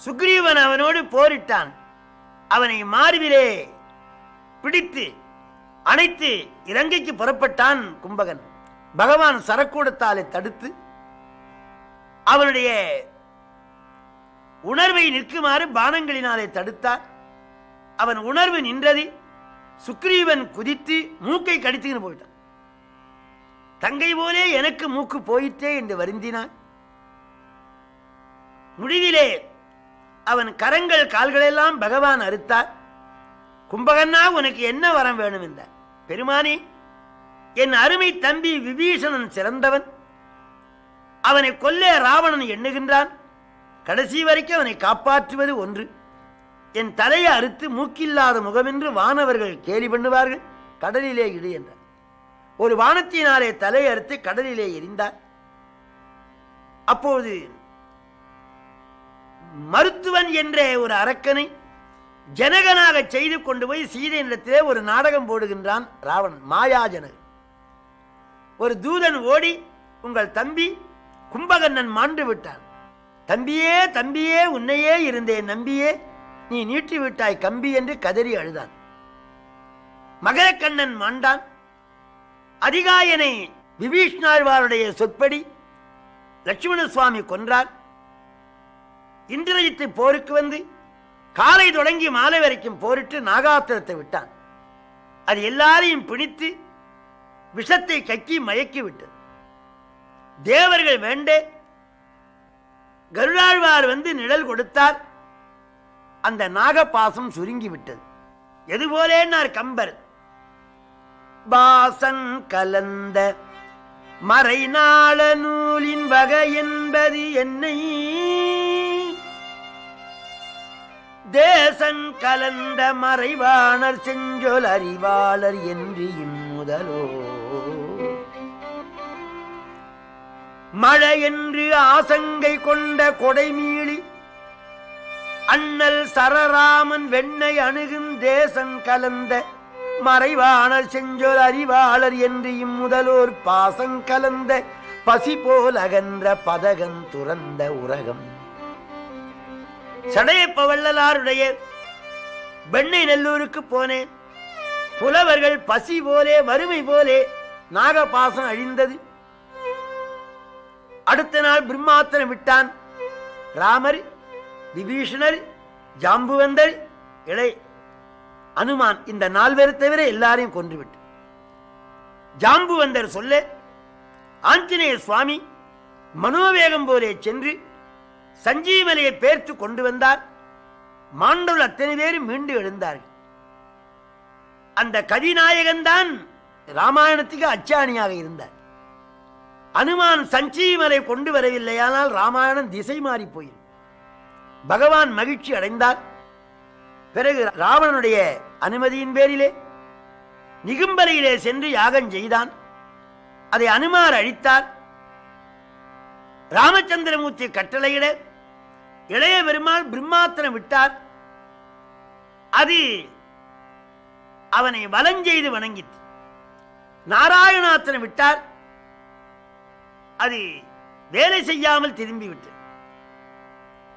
[SPEAKER 8] சுக்ரீவன் அவனோடு போரிட்டான். அவனை மார்பிலே பிடித்து அணைத்து இலங்கைக்கு புறப்பட்டான் கும்பகன். பகவான் சரக்கூடத்தாலே தடுத்து அவனுடைய உணர்வை நிற்குமாறு பானங்களினாலே தடுத்தார். அவன் உணர்வு நின்றது. சுக்ரீவன் குதித்து மூக்கை கடித்துக்கின்னு போயிட்டான். தங்கை போலே எனக்கு மூக்கு போயிட்டே என்று வருந்தினான். முடிவிலே அவன் கரங்கள் கால்களெல்லாம் பகவான் அறுத்தார். கும்பகன்னா உனக்கு என்ன வரம் வேணும் என்றார். பெருமானே, என் அருமை தம்பி விபீஷணன் சிறந்தவன், அவனை கொல்ல ராவணன் எண்ணுகின்றான். கடைசி வரைக்கும் அவனை காப்பாற்றுவது ஒன்று. என் தலையை அறுத்து மூக்கில்லாத முகமென்று வானவர்கள் கேலி பண்ணுவார்கள், கடலிலே இடு என்றார். ஒரு வானத்தினாலே தலையை அறுத்து கடலிலே எரிந்தார். அப்போது மருத்துவன் என்ற ஒரு அரக்கனை ஜனகனாக செய்து கொண்டு போய் சீதையிடத்திலே ஒரு நாடகம் போடுகின்றான் ராவணன், மாயாஜனகன். ஒரு தூதன் ஓடி, உங்கள் தம்பி கும்பகர்ணன் மாண்டு விட்டான், தம்பியே தம்பியே உன்னையே இருந்தேன் நம்பியே நீ நீட்டி விட்டாய் கம்பி என்று கதறி அழுதான். மகரக்கண்ணன் மாண்டான். அதிகாயனை விபீஷ்ணாழ்வாருடைய சொற்படி லட்சுமண சுவாமி கொன்றார். இந்திரஜித்து போருக்கு வந்து காலை தொடங்கி மாலை வரைக்கும் போரிட்டு நாகாத்திரத்தை விட்டான். அது எல்லாரையும் பிடித்து விஷத்தை கக்கி மயக்கி விட்டது. தேவர்கள் வேண்ட கருடாழ்வார் வந்து நிழல் கொடுத்தார். அந்த நாகபாசம் சுருங்கி விட்டது. எதுபோலேன்னார் கம்பர், பாசன் கலந்த மறைநாள நூலின் வகை என்பது என்னை, தேசன் கலந்த மறைவாணர் செஞ்சொல் அறிவாளர் என்று இம்முதலோ, மழை என்று ஆசங்கை கொண்ட கொடைமீளி அண்ணல் சரராமன் வெண்ணை அணுகும் தேசன் கலந்த மறைவாணர் செஞ்சொல் அறிவாளர் என்று இம்முதலோர் பாசங் கலந்த பசி போல் அகன்ற பதகன் துறந்த உரகம். சடையப்ப வள்ளலாருடைய வெண்ணை நல்லூருக்கு போனேன். புலவர்கள் பசி போலே வறுமை போலே நாகபாசம் அழிந்தது. அடுத்த நாள் பிரம்மாத்திரம் விட்டான். ராமர், விபீஷணர், ஜாம்புவந்தர், இளை அனுமான், இந்த 4 பேரை தவிர எல்லாரையும் கொன்றுவிட்டு ஜாம்புவந்தர் சொல்ல ஆஞ்சநேய சுவாமி மனோவேகம் போலே சென்று சஞ்சீவனையை பேர்த்து கொண்டு வந்தார். மாண்டோல் அத்தனை பேரும் மீண்டு எழுந்தார்கள். அந்த கதிநாயகன் தான் ராமாயணத்துக்கு அச்சாணியாக இருந்தார். அனுமான் சஞ்சீவனை கொண்டு வரவில்லையானால் ராமாயணம் திசை மாறி போயிடும். பகவான் மகிழ்ச்சி அடைந்தார். பிறகு ராவணனுடைய அனுமதியின் பேரிலே நிகும்பலையிலே சென்று யாகம் செய்தான். அதை அனுமார் அழித்தார். ராமச்சந்திரமூர்த்தி கட்டளையிட இளைய பெருமாள் பிரம்மாத்திரம் விட்டார். அது அவனை வலஞ்செய்து வணங்கித்து நாராயணாத்திரம் விட்டார். அது வேலை செய்யாமல் திரும்பி விட்டு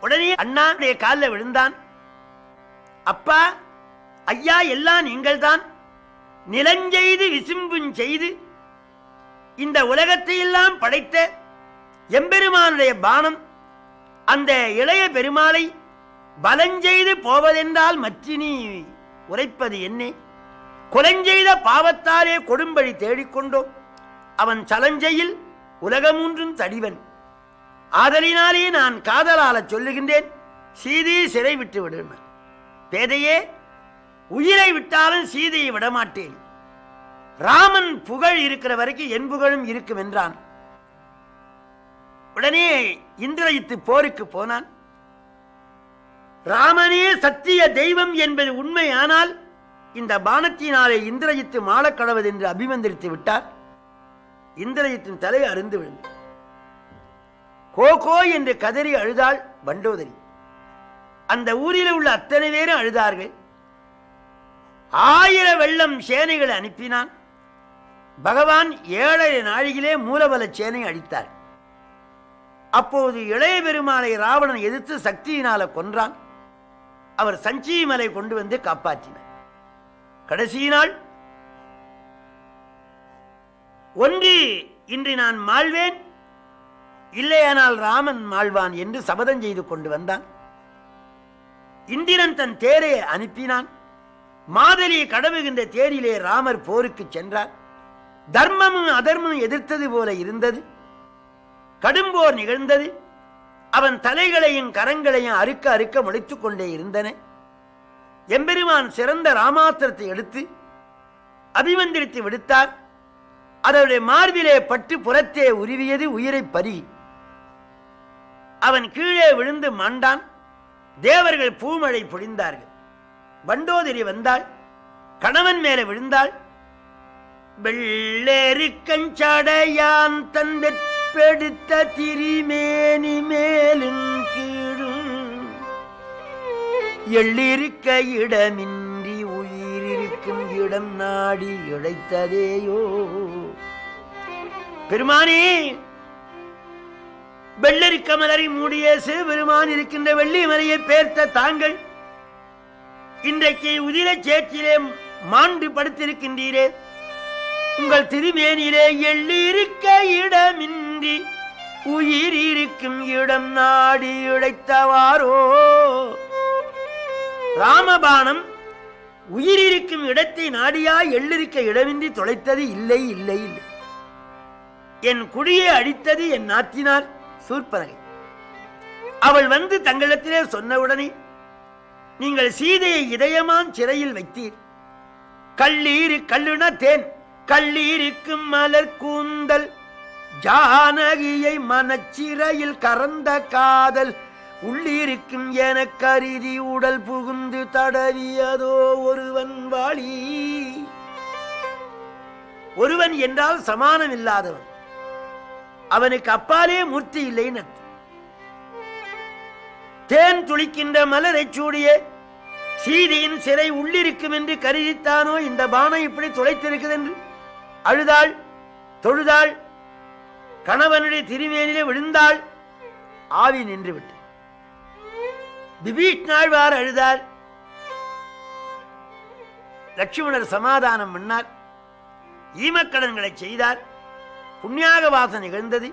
[SPEAKER 8] உடனே அண்ணாவுடைய காலில் விழுந்தான். அப்பா, ஐயா, எல்லாம் நீங்கள் தான். நிலஞ்செய்து விசும்பும் செய்து இந்த உலகத்தை எல்லாம் படைத்த எம்பெருமானுடைய பானம் அந்த இளைய பெருமாளை பலஞ்செய்து போவதென்றால் மற்றினி உரைப்பது என்னே? கொலஞ்செய்த பாவத்தாலே கொடும்படி தேடிக்கொண்டோம். அவன் சலஞ்சையில் உலகமூன்றும் தடிவன். ஆதலினாலே நான் காதலால சொல்லுகின்றேன், சீதையை சிறை விட்டு விடுவேன். பேதையே, உயிரை விட்டாலும் சீதையை விடமாட்டேன். ராமன் புகழ் இருக்கிற வரைக்கும் என் புகழும் இருக்கும் என்றான். உடனே இந்திரஜித்து போருக்கு போனான். ராமனே சத்திய தெய்வம் என்பது உண்மையானால் இந்த பானத்தினாலே இந்திரஜித்து மாளக்கடவது என்று அபிமந்திரித்து விட்டார். இந்திரஜித்தின் தலை அருந்து விழுந்தது. கோகோ என்று கதறி அழுதாள் பண்டோதரி. அந்த ஊரில் உள்ள அத்தனை பேரும் அழுதார்கள். 1000 வெள்ளம் சேனைகளை அனுப்பினான். பகவான் 7 நாழிகளே மூலபல சேனை அழித்தார். அப்போது இளைய பெருமாளை ராவணன் எதிர்த்து சக்தியினால கொன்றான். அவர் சஞ்சீவி மலை கொண்டு வந்து காப்பாற்றினார். கடைசி நாள் ஒன்று, இன்று நான் மாழ்வேன், இல்லையானால் ராமன் மாழ்வான் என்று சபதம் செய்து கொண்டு வந்தான். இந்திரன் தன் தேரை அனுப்பினான். மாதலியை கடவுகின்ற தேரிலே ராமர் போருக்கு சென்றார். தர்மமும் அதர்மமும் எதிர்த்தது போல இருந்தது. கடும்போர் நிகழ்ந்தது. அவன் தலைகளையும் கரங்களையும் அறுக்க அறுக்க முளைத்துக் கொண்டே இருந்தன. எம்பெருமான் சிறந்த ராமாத்திரத்தை எடுத்து அபிமந்திரித்து விடுத்தார். அதனுடைய மார்பிலே பட்டு புறத்தே உருவியது உயிரை பறி. அவன் கீழே விழுந்து மாண்டான். தேவர்கள் பூமழை பொழிந்தார்கள். பண்டோதரி வந்தாள், கணவன் மேலே விழுந்தாள். வெள்ளேருக்கஞ்சடையான் தந்தெடுத்த திரிமேனி மேலும் கீழும் எள்ளிருக்க இடமின்றி உயிரிருக்கும் இடம் நாடி இழைத்ததேயோ. பெருமானே, வெள்ளரிக்க மலரை மூடிய சிவபெருமான் இருக்கின்ற வெள்ளி மலையை பேர்த்த தாங்கள் இன்றைக்கு உதிர சேற்றிலே மாண்டு படுத்திருக்கின்றீரே. உங்கள் திருமேனிலே எள்ளிருக்க இடமின்றி உயிர் இருக்கும் இடம் நாடி இழைத்தவாரோ. ராமபானம் உயிர் இருக்கும் இடத்தை நாடியா எள்ளிருக்க இடமின்றி தொலைத்தது இல்லை இல்லை இல்லை. என் குடியை அழித்தது என் நாத்தினார் சூர்பனகை. அவள் வந்து தங்களிடத்திலே சொன்னவுடனே, நீங்கள் சீதையை இதயமான் சிறையில் வைத்தீர். கல்லுன தேன் கல்லீருக்கும் மலர் கூந்தல் ஜானகியை மனச்சிறையில் கறந்த காதல் உள்ளிருக்கும் என கருதி உடல் புகுந்து தடவியதோ ஒருவன் வாழி. ஒருவன் என்றால் சமானம் இல்லாதவன். அவனுக்கு அப்பாலே மூர்த்தி இல்லை. தேன் துளிக்கின்ற மலரை சூடிய சீதையின் சிறை உள்ளிருக்கும் என்று கருதித்தானோ இந்த பானம் இப்படி துளைத்திருக்குது என்று அழுதாள், தொழுதாள். கணவனுடைய திருமேனிலே விழுந்தாள். ஆவி நின்று விட்டு விபீஷ்ணாழ்வார் அழுதார். லட்சுமணர் சமாதானம் பண்ணார். ஈமக்கடன்களை செய்தார். புண்ணியாக வாசம் நிகழ்ந்தது.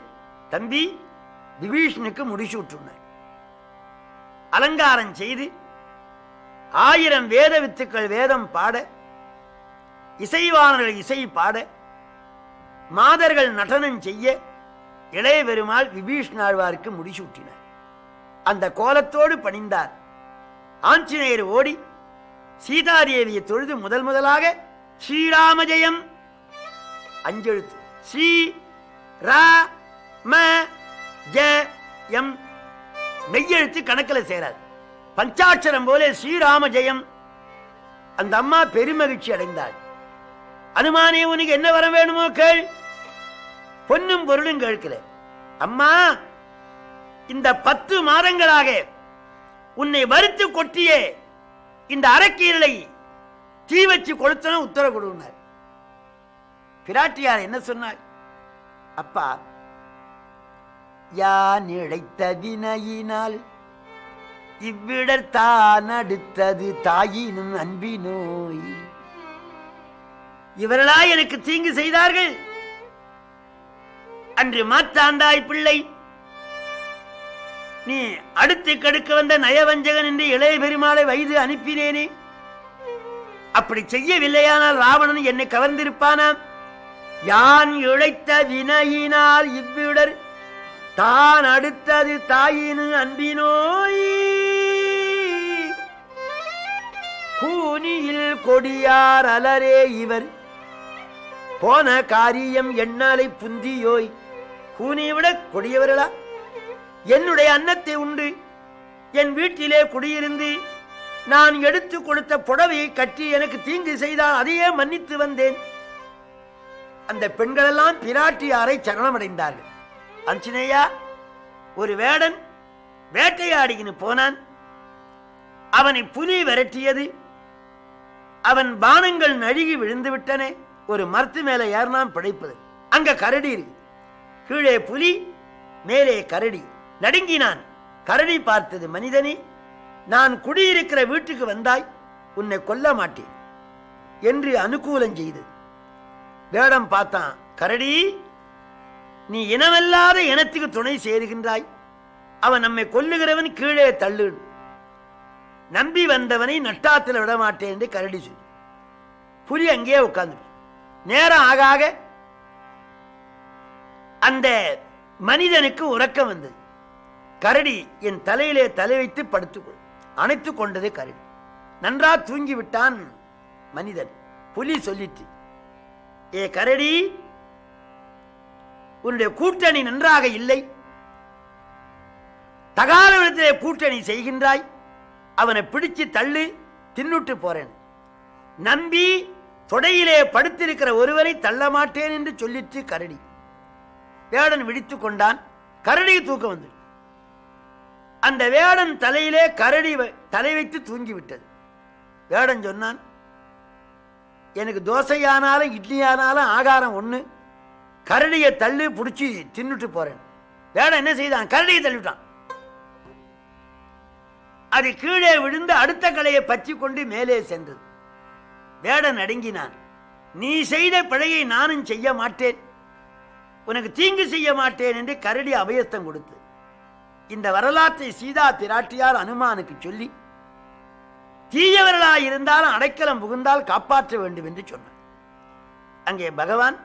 [SPEAKER 8] தம்பி விபீஷனுக்கு முடிசூட்டுனார். அலங்காரம் செய்து 1000 வேத வித்துக்கள் வேதம் பாட, இசைவாணர்கள் இசை பாட, மாதர்கள் நடனம் செய்ய இளைய பெருமாள் விபீஷ்ணாழ்வாருக்கு முடிசூட்டினார். அந்த கோலத்தோடு பணிந்தார். ஆஞ்சநேயர் ஓடி சீதாதேவியை தொழுது முதலாக ஸ்ரீராம ஜெயம் 5 எழுத்து ஸ்ரீ ராம ஜெயம் மெய்யெழுத்து கணக்கில் சேராது. பஞ்சாட்சரம் போல ஸ்ரீராம ஜெயம். அந்த அம்மா பெருமகிழ்ச்சி அடைந்தாள். அனுமானே, உனக்கு என்ன வர வேணுமோ கேள். பொன்னும் பொருளும் கேட்கல. அம்மா, இந்த 10 மாதங்களாக உன்னை வறுத்து கொட்டிய இந்த அரக்கீரலை தீ வச்சு கொளுத்தன உத்தரவு கொடுனார். பிராட்டியார் என்ன சொன்னார்? அப்பா, யான் இழைத்த வினையினால் இவ்விடர் தான் அடுத்தது தாயினும் அன்பினோய். இவர்களா எனக்கு தீங்கு செய்தார்கள். அன்று மாத்தாந்தாய் பிள்ளை நீ அடுத்து கடுக்க வந்த நயவஞ்சகன் என்று இளைய பெருமாளை வயது அனுப்பினேனே, அப்படி செய்யவில்லையானால் ராவணன் என்னை கவர்ந்திருப்பானாம். யான் இழைத்த வினையினால் இவ்விடர் தான் அடுத்தது தாயினு அன்பினோய். கூனியில் கொடியார் அலரே இவர் போன காரியம் எண்ணாலை புந்தியோய். கூனியை விட கொடியவர்களா? என்னுடைய அன்னத்தை உண்டு என் வீட்டிலே குடியிருந்து நான் எடுத்து கொடுத்த புடவையை கட்டி எனக்கு தீங்கு செய்தால் அதையே மன்னித்து வந்தேன். அந்த பெண்களெல்லாம் பிராட்டியாரை சரணமடைந்தார்கள். அஞ்சினேயா, ஒரு வேடன் வேட்டையாடின்னு போனான். அவனை புலி விரட்டியது. அவன் பானங்கள் நழுகி விழுந்து விட்டன. ஒரு மரத்து மேல ஏறினான் பிழைப்பது. அங்க கரடி இருக்கு. கீழே புலி, மேலே கரடி. நடுங்கினான். கரடி பார்த்தது, மனிதனே, நான் குடியிருக்கிற வீட்டுக்கு வந்தாய், உன்னை கொல்ல மாட்டேன் என்று அனுகூலம் செய்து. வேடம் பார்த்தான். கரடி, நீ இனமல்லாத இனத்துக்கு துணை சேருகின்றாய். அவன் நம்மை கொல்லுகிறவன் கீழே தள்ளு. நம்பி வந்தவனை நட்டாத்தில் விடமாட்டேன் என்று கரடி சொல்லி புலி அங்கேயே உட்கார்ந்து. நேரம் ஆக ஆக அந்த மனிதனுக்கு உறக்கம் வந்தது. கரடி, என் தலையிலே தலை வைத்து படுத்துக்கொள். அணைத்துக் கொண்டது கரடி. நன்றா தூங்கி விட்டான் மனிதன். புலி சொல்லிட்டு, ஏ கரடி, உன்னுடைய கூட்டணி நன்றாக இல்லை. தகாத விதத்திலே கூட்டணி செய்கின்றாய். அவனை பிடிச்சு தள்ளு, தின்னுட்டு போறேன். நம்பி தொடையிலே படுத்திருக்கிற ஒருவரை தள்ள மாட்டேன் என்று சொல்லிட்டு கரடி. வேடன் விழித்துக் கொண்டான். கரடி தூக்கம் வந்து அந்த வேடன் தலையிலே கரடி தலை வைத்து தூங்கிவிட்டது. வேடன் சொன்னான், எனக்கு தோசையானாலும் இட்லியானாலும் ஆகாரம் ஒண்ணு, கரடியை தள்ளு, பிடிச்சி தின்னுட்டு போறேன். வேடன் என்ன செய்தான்? கரடியை தள்ளிவிட்டான். அது கீழே விழுந்து அடுத்த கலையை பற்றி கொண்டு மேலே சென்றது. வேடன் அடங்கினான். நீ செய்த பிழையை நானும் செய்ய மாட்டேன், உனக்கு தீங்கு செய்ய மாட்டேன் என்று கரடி அபயஸ்தம் கொடுத்து இந்த வரலாற்றை சீதா பிராட்டியார் அனுமானுக்கு சொல்லி, தீயவர்களாய் இருந்தாலும் அடைக்கலம் புகுந்தால் காப்பாற்ற வேண்டும் என்று சொன்னார். அங்கே பகவான்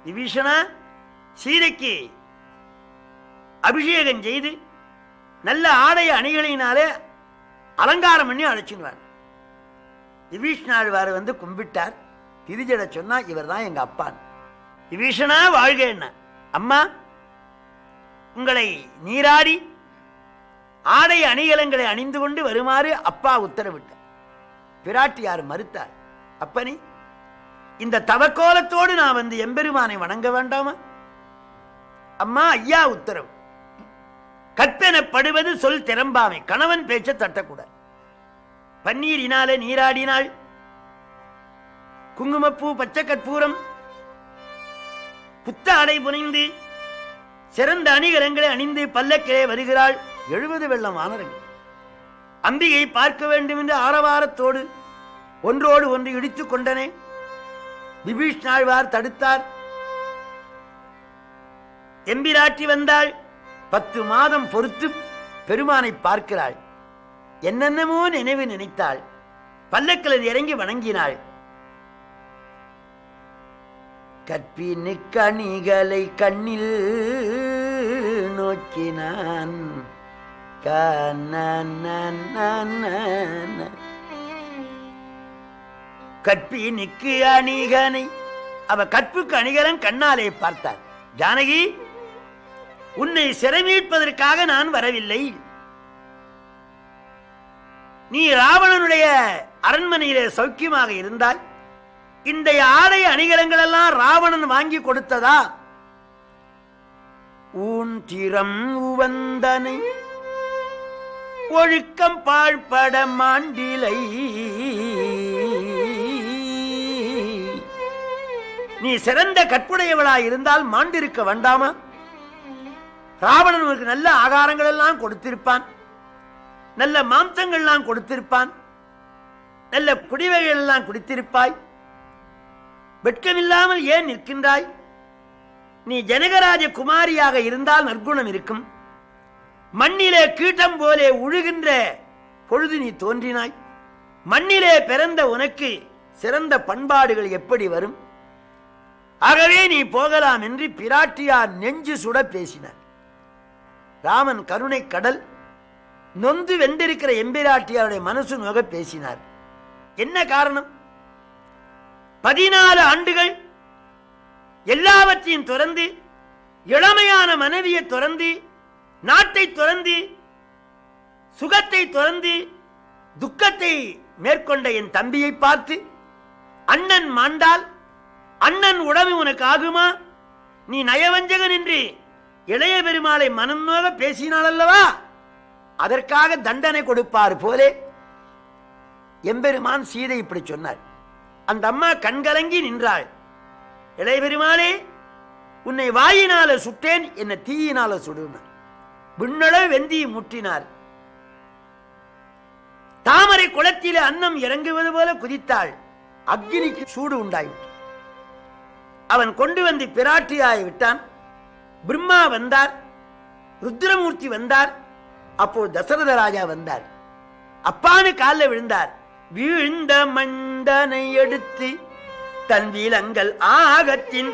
[SPEAKER 8] விபீஷணா சீதைக்கு அபிஷேகம் செய்து நல்ல ஆடை அணிகளினாலே அலங்காரம் பண்ணி அழைச்சிடுவார். விபீஷணாழ்வார் வந்து கும்பிட்டார். திரிஜட சொன்னா, இவர் தான் எங்க அப்பான். விபீஷணா வாழ்க. என்ன அம்மா, உங்களை நீராடி ஆடை அணிகலங்களை அணிந்து கொண்டு வருமாறு அப்பா உத்தரவிட்டார். பிராட்டியார் மறுத்தார். அப்பனி, இந்த தவக்கோலத்தோடு நான் வந்து எம்பெருமானை வணங்க வேண்டாமா? அம்மா, ஐயா உத்தரவு. கற்பெனப்படுவது சொல் திறம்பாமை. கணவன் பேச்ச தட்டக்கூடாது. பன்னீரினாலே நீராடினாள். குங்குமப்பூ, பச்சை கற்பூரம், புத்த அடை புனைந்து சிறந்த அணிகலங்களை அணிந்து பல்லக்கிலே வருகிறாள். 70 வெள்ளம் வானரங்கள் அம்பிகை பார்க்க வேண்டும் என்று ஆரவாரத்தோடு ஒன்றோடு ஒன்று இடித்துக் கொண்டனே. விபீஷணாழ்வார் தடுத்தார். எம்பிராட்டி வந்தாள். 10 மாதம் பொறுத்து பெருமானை பார்க்கிறாள். என்னென்னமோ நினைவு நினைத்தாள். பல்லக்கில் இறங்கி வணங்கினாள். கற்பினு கணிகளை கண்ணில் நோக்கினான். கற்பினுக்கு அணிகனை, அவ கற்புக்கு அணிகலன் கண்ணாலே பார்த்தாள். ஜானகி, உன்னை சிறைமீட்பதற்காக நான் வரவில்லை. நீ ராவணனுடைய அரண்மனையிலே சௌக்கியமாக இருந்தாய். இந்த ஆடை அணிகலங்கள் எல்லாம் ராவணன் வாங்கி கொடுத்ததா? ஊன் திறம் உவந்தனை ஒழுக்கம் பாழ்பட மாண்டிலை நீ சிறந்த கற்புடையவளாய் இருந்தால் மாண்டிருக்க வேண்டாமா? ராவணன் உனக்கு நல்ல ஆகாரங்கள் எல்லாம் கொடுத்திருப்பான், நல்ல மாம்சங்கள்லாம் கொடுத்திருப்பான், நல்ல குடிவகைகள் எல்லாம் குடித்திருப்பாய். வெட்கமில்லாமல் ஏன் நிற்கின்றாய்? நீ ஜனகராஜ குமாரியாக இருந்தால் நற்குணம் இருக்கும். மண்ணிலே கீட்டம் போலே உழுகின்ற பொழுது நீ தோன்றினாய். மண்ணிலே பிறந்த உனக்கு சிறந்த பண்பாடுகள் எப்படி வரும்? ஆகவே நீ போகலாம் என்று பிராட்டியார் நெஞ்சு சுட பேசினார். ராமன் கருணை கடல் நொந்து வென்றிருக்கிற எம்பிராட்டியாருடைய மனசு நோக பேசினார். என்ன காரணம்? 14 ஆண்டுகள் எல்லாவற்றையும் துறந்து, இளமையான மனைவியை துறந்து, நாட்டை துறந்து, சுகத்தை துறந்து, துக்கத்தை மேற்கொண்ட என் தம்பியை பார்த்து, அண்ணன் மாண்டால் அண்ணன் உடம்பு உனக்கு ஆகுமா? நீ நயவஞ்சகன் என்று இளைய பெருமாளை மனம் நோக பேசினாள் அல்லவா? அதற்காக தண்டனை கொடுப்பார் போலே எம்பெருமான் சீதை இப்படி சொன்னார். அந்த அம்மா கண்கலங்கி நின்றாள். இளைய பெருமாளே, உன்னை வாயினால சுட்டேன், என்ன தீயினால சுடுனார். விண்ணளவு வெந்தி முற்றினார். தாமரை குளத்திலே அன்னம் இறங்குவது போல குதித்தாள். அக்னிக்கு சூடு உண்டாயிற்று. அவன் கொண்டு வந்து பிராட்டியாய் விட்டான். பிரம்மா வந்தார், ருத்ரமூர்த்தி வந்தார். அப்போது தசரத ராஜா வந்தார். அப்பான்னு காலில் விழுந்தார். வீழ்ந்த மண்டனை எடுத்து தன் விலங்கல் ஆகத்தின்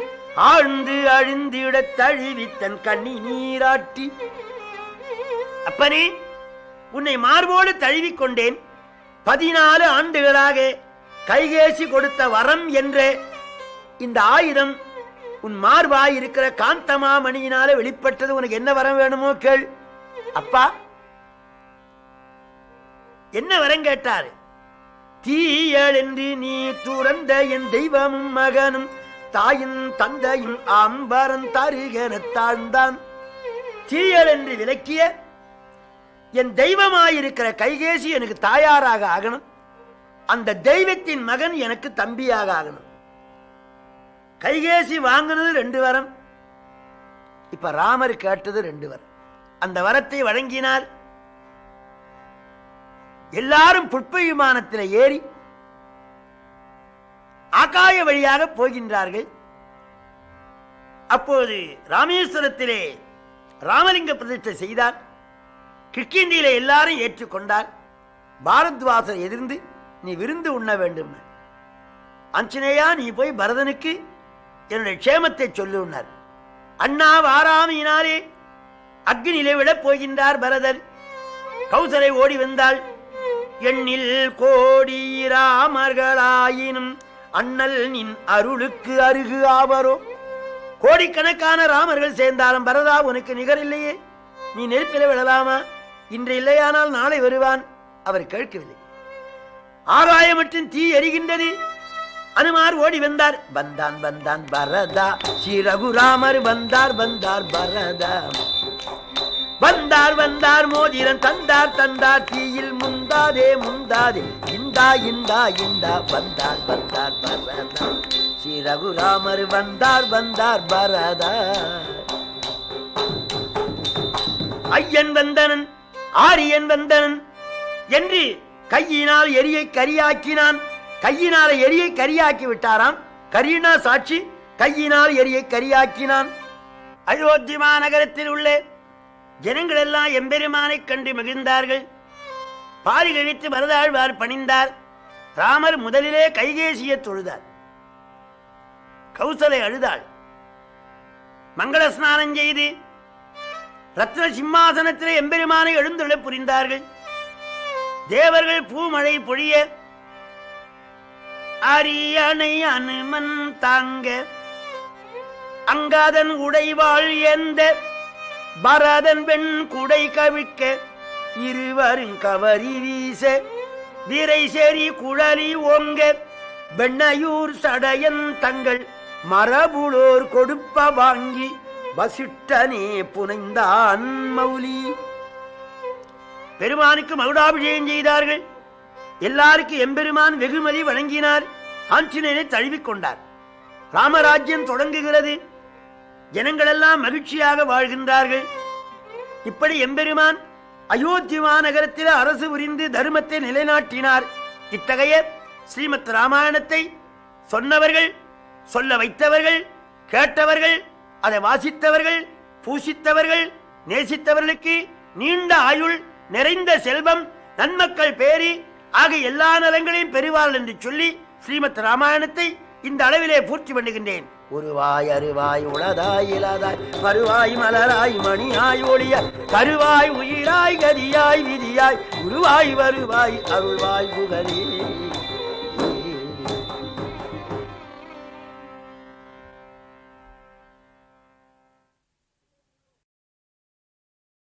[SPEAKER 8] ஆழ்ந்து அழிந்திட தழுவி தன் கண்ணி நீராட்டி, அப்பனே, உன்னை மார்போடு தழுவிக்கொண்டேன். 14 ஆண்டுகளாக கைகேசி கொடுத்த வரம் என்ற இந்த ஆயுதம் உன் மார்பாய் இருக்கிற காந்தமாமணியினால வெளிப்பட்டது. உனக்கு என்ன வரம் வேணுமோ கேள். அப்பா, என்ன வரம் கேட்டார்? தீயல் என்று நீ துறந்த என் தெய்வமும் மகனும் தாயும் தந்தையும் ஆம்பரம் தருகென தாழ்ந்தான். தீயல் என்று விலக்கிய என் தெய்வமாயிருக்கிற கைகேசி எனக்கு தாயாராக ஆகணும். அந்த தெய்வத்தின் மகன் எனக்கு தம்பியாக ஆகணும். கைகேசி வாங்கினது 2 வரம். இப்ப ராமர் கேட்டது 2 வரம். அந்த வரத்தை வழங்கினார். எல்லாரும் புஷ்ப விமானத்தில் ஏறி ஆகாய வழியாக போகின்றார்கள். அப்போது ராமேஸ்வரத்திலே ராமலிங்க பிரதிஷ்டை செய்தார். கிஷ்கிந்தியிலே எல்லாரும் ஏற்றுக்கொண்டார். பாரத்வாசர் எதிர்ந்து நீ விருந்து உண்ண வேண்டும். ஆஞ்சநேயா, நீ போய் பரதனுக்கு என்னுடைய க்ஷேமத்தை சொல்லுனார். அண்ணா வாராமையினாலே அக்னியிலே விடப் போகின்றார் பரதர். கௌசலை ஓடி வந்தாள். எண்ணில் கோடி ராமர்களாயினும் அண்ணல் நின் அருளுக்கு அருகு ஆவரோ. கோடிக்கணக்கான ராமர்கள் சேர்ந்தாலும் பரதா உனக்கு நிகர் இல்லையே, நீ நெருப்பில விடலாமா? இன்று இல்லையானால் நாளை வருவான். அவர் கேட்கவில்லை. ஆகாயமற்றும் தீ எரிகின்றது. அனுமார் ஓடி வந்தார். வந்தான் வந்தான் பரதா, ஸ்ரீ ரகுராமர் வந்தார் வந்தார் பரதா. வந்தார் வந்தார் மோதிரன் தந்தார் தந்தார் தீயில் முந்தாதே முந்தாதே இந்தா இந்தா இந்தா. வந்தார் வந்தார் பரதா, ஸ்ரீ ரகுராமர் வந்தார் வந்தார் பரதா. ஐயன் வந்தனன் ஆரியன் வந்தனன் என்று கையினால் எரியை கரியாக்கினான். கையினால் எரியை கரியாக்கி விட்டாராம். கரீனா சாட்சி. கையினால் எரியை கரியாக்கினான். அயோத்தி மாநகரத்தில் உள்ள ஜனங்கள் எல்லாம் எம்பெருமானை கண்டு மகிழ்ந்தார்கள். பாரி கழித்து பரதாழ்வார் பணிந்தார். ராமர் முதலிலே கைகேசியை தொழுதார். கௌசலை அழுதாள். மங்கள ஸ்நானம் செய்து ரத்ன சிம்மாசனத்திலே எம்பெருமானை எழுந்துள்ள புரிந்தார்கள். தேவர்கள் பூமழை பொழிய அரியணை அனுமன் தாங்க அங்காதன் உடைவாள் எந்த பரதன் பெண் குடை கவிழ்க்க இருவரும் கவரி வீச வீரை சேரி குழலி ஓங்க வெண்ணையூர் சடையன் தங்கள் மரபுளோர் கொடுப்ப வாங்கி வசிட்டனே புனைந்தான் மௌலி. பெருமானுக்கு மகுடாபிஷேகம் செய்தார்கள். எல்லாருக்கும் எம்பெருமான் வெகுமதி வழங்கினார். ஆஞ்சநேயரை தழுவிக் கொண்டார். ராமராஜ்யம் தொடங்குகிறது. ஜனங்களெல்லாம் மகிழ்ச்சியாக வாழ்கின்றார்கள். இப்படி எம்பெருமான் அயோத்தி மாநகரத்தில் அரசு புரிந்து தர்மத்தை நிலைநாட்டினார். இத்தகைய ஸ்ரீமத் ராமாயணத்தை சொன்னவர்கள், சொல்ல வைத்தவர்கள், கேட்டவர்கள், அதை வாசித்தவர்கள், பூசித்தவர்கள், நேசித்தவர்களுக்கு நீண்ட ஆயுள், நிறைந்த செல்வம், நன்மக்கள் பேரி ஆகிய எல்லா நலங்களையும் பெறுவார்கள் என்று சொல்லி ஸ்ரீமத் ராமாயணத்தை இந்த அளவிலே பூர்த்தி பண்ணுகின்றேன். உருவாய் அருவாய் உளதாய் இலதாய் மறுவாய் மலராய் மணியாய் ஒளியாய் கருவாய் உயிராய் கதியாய் விதியாய் உருவாய் வருவாய் அருள்வாய் புகழே.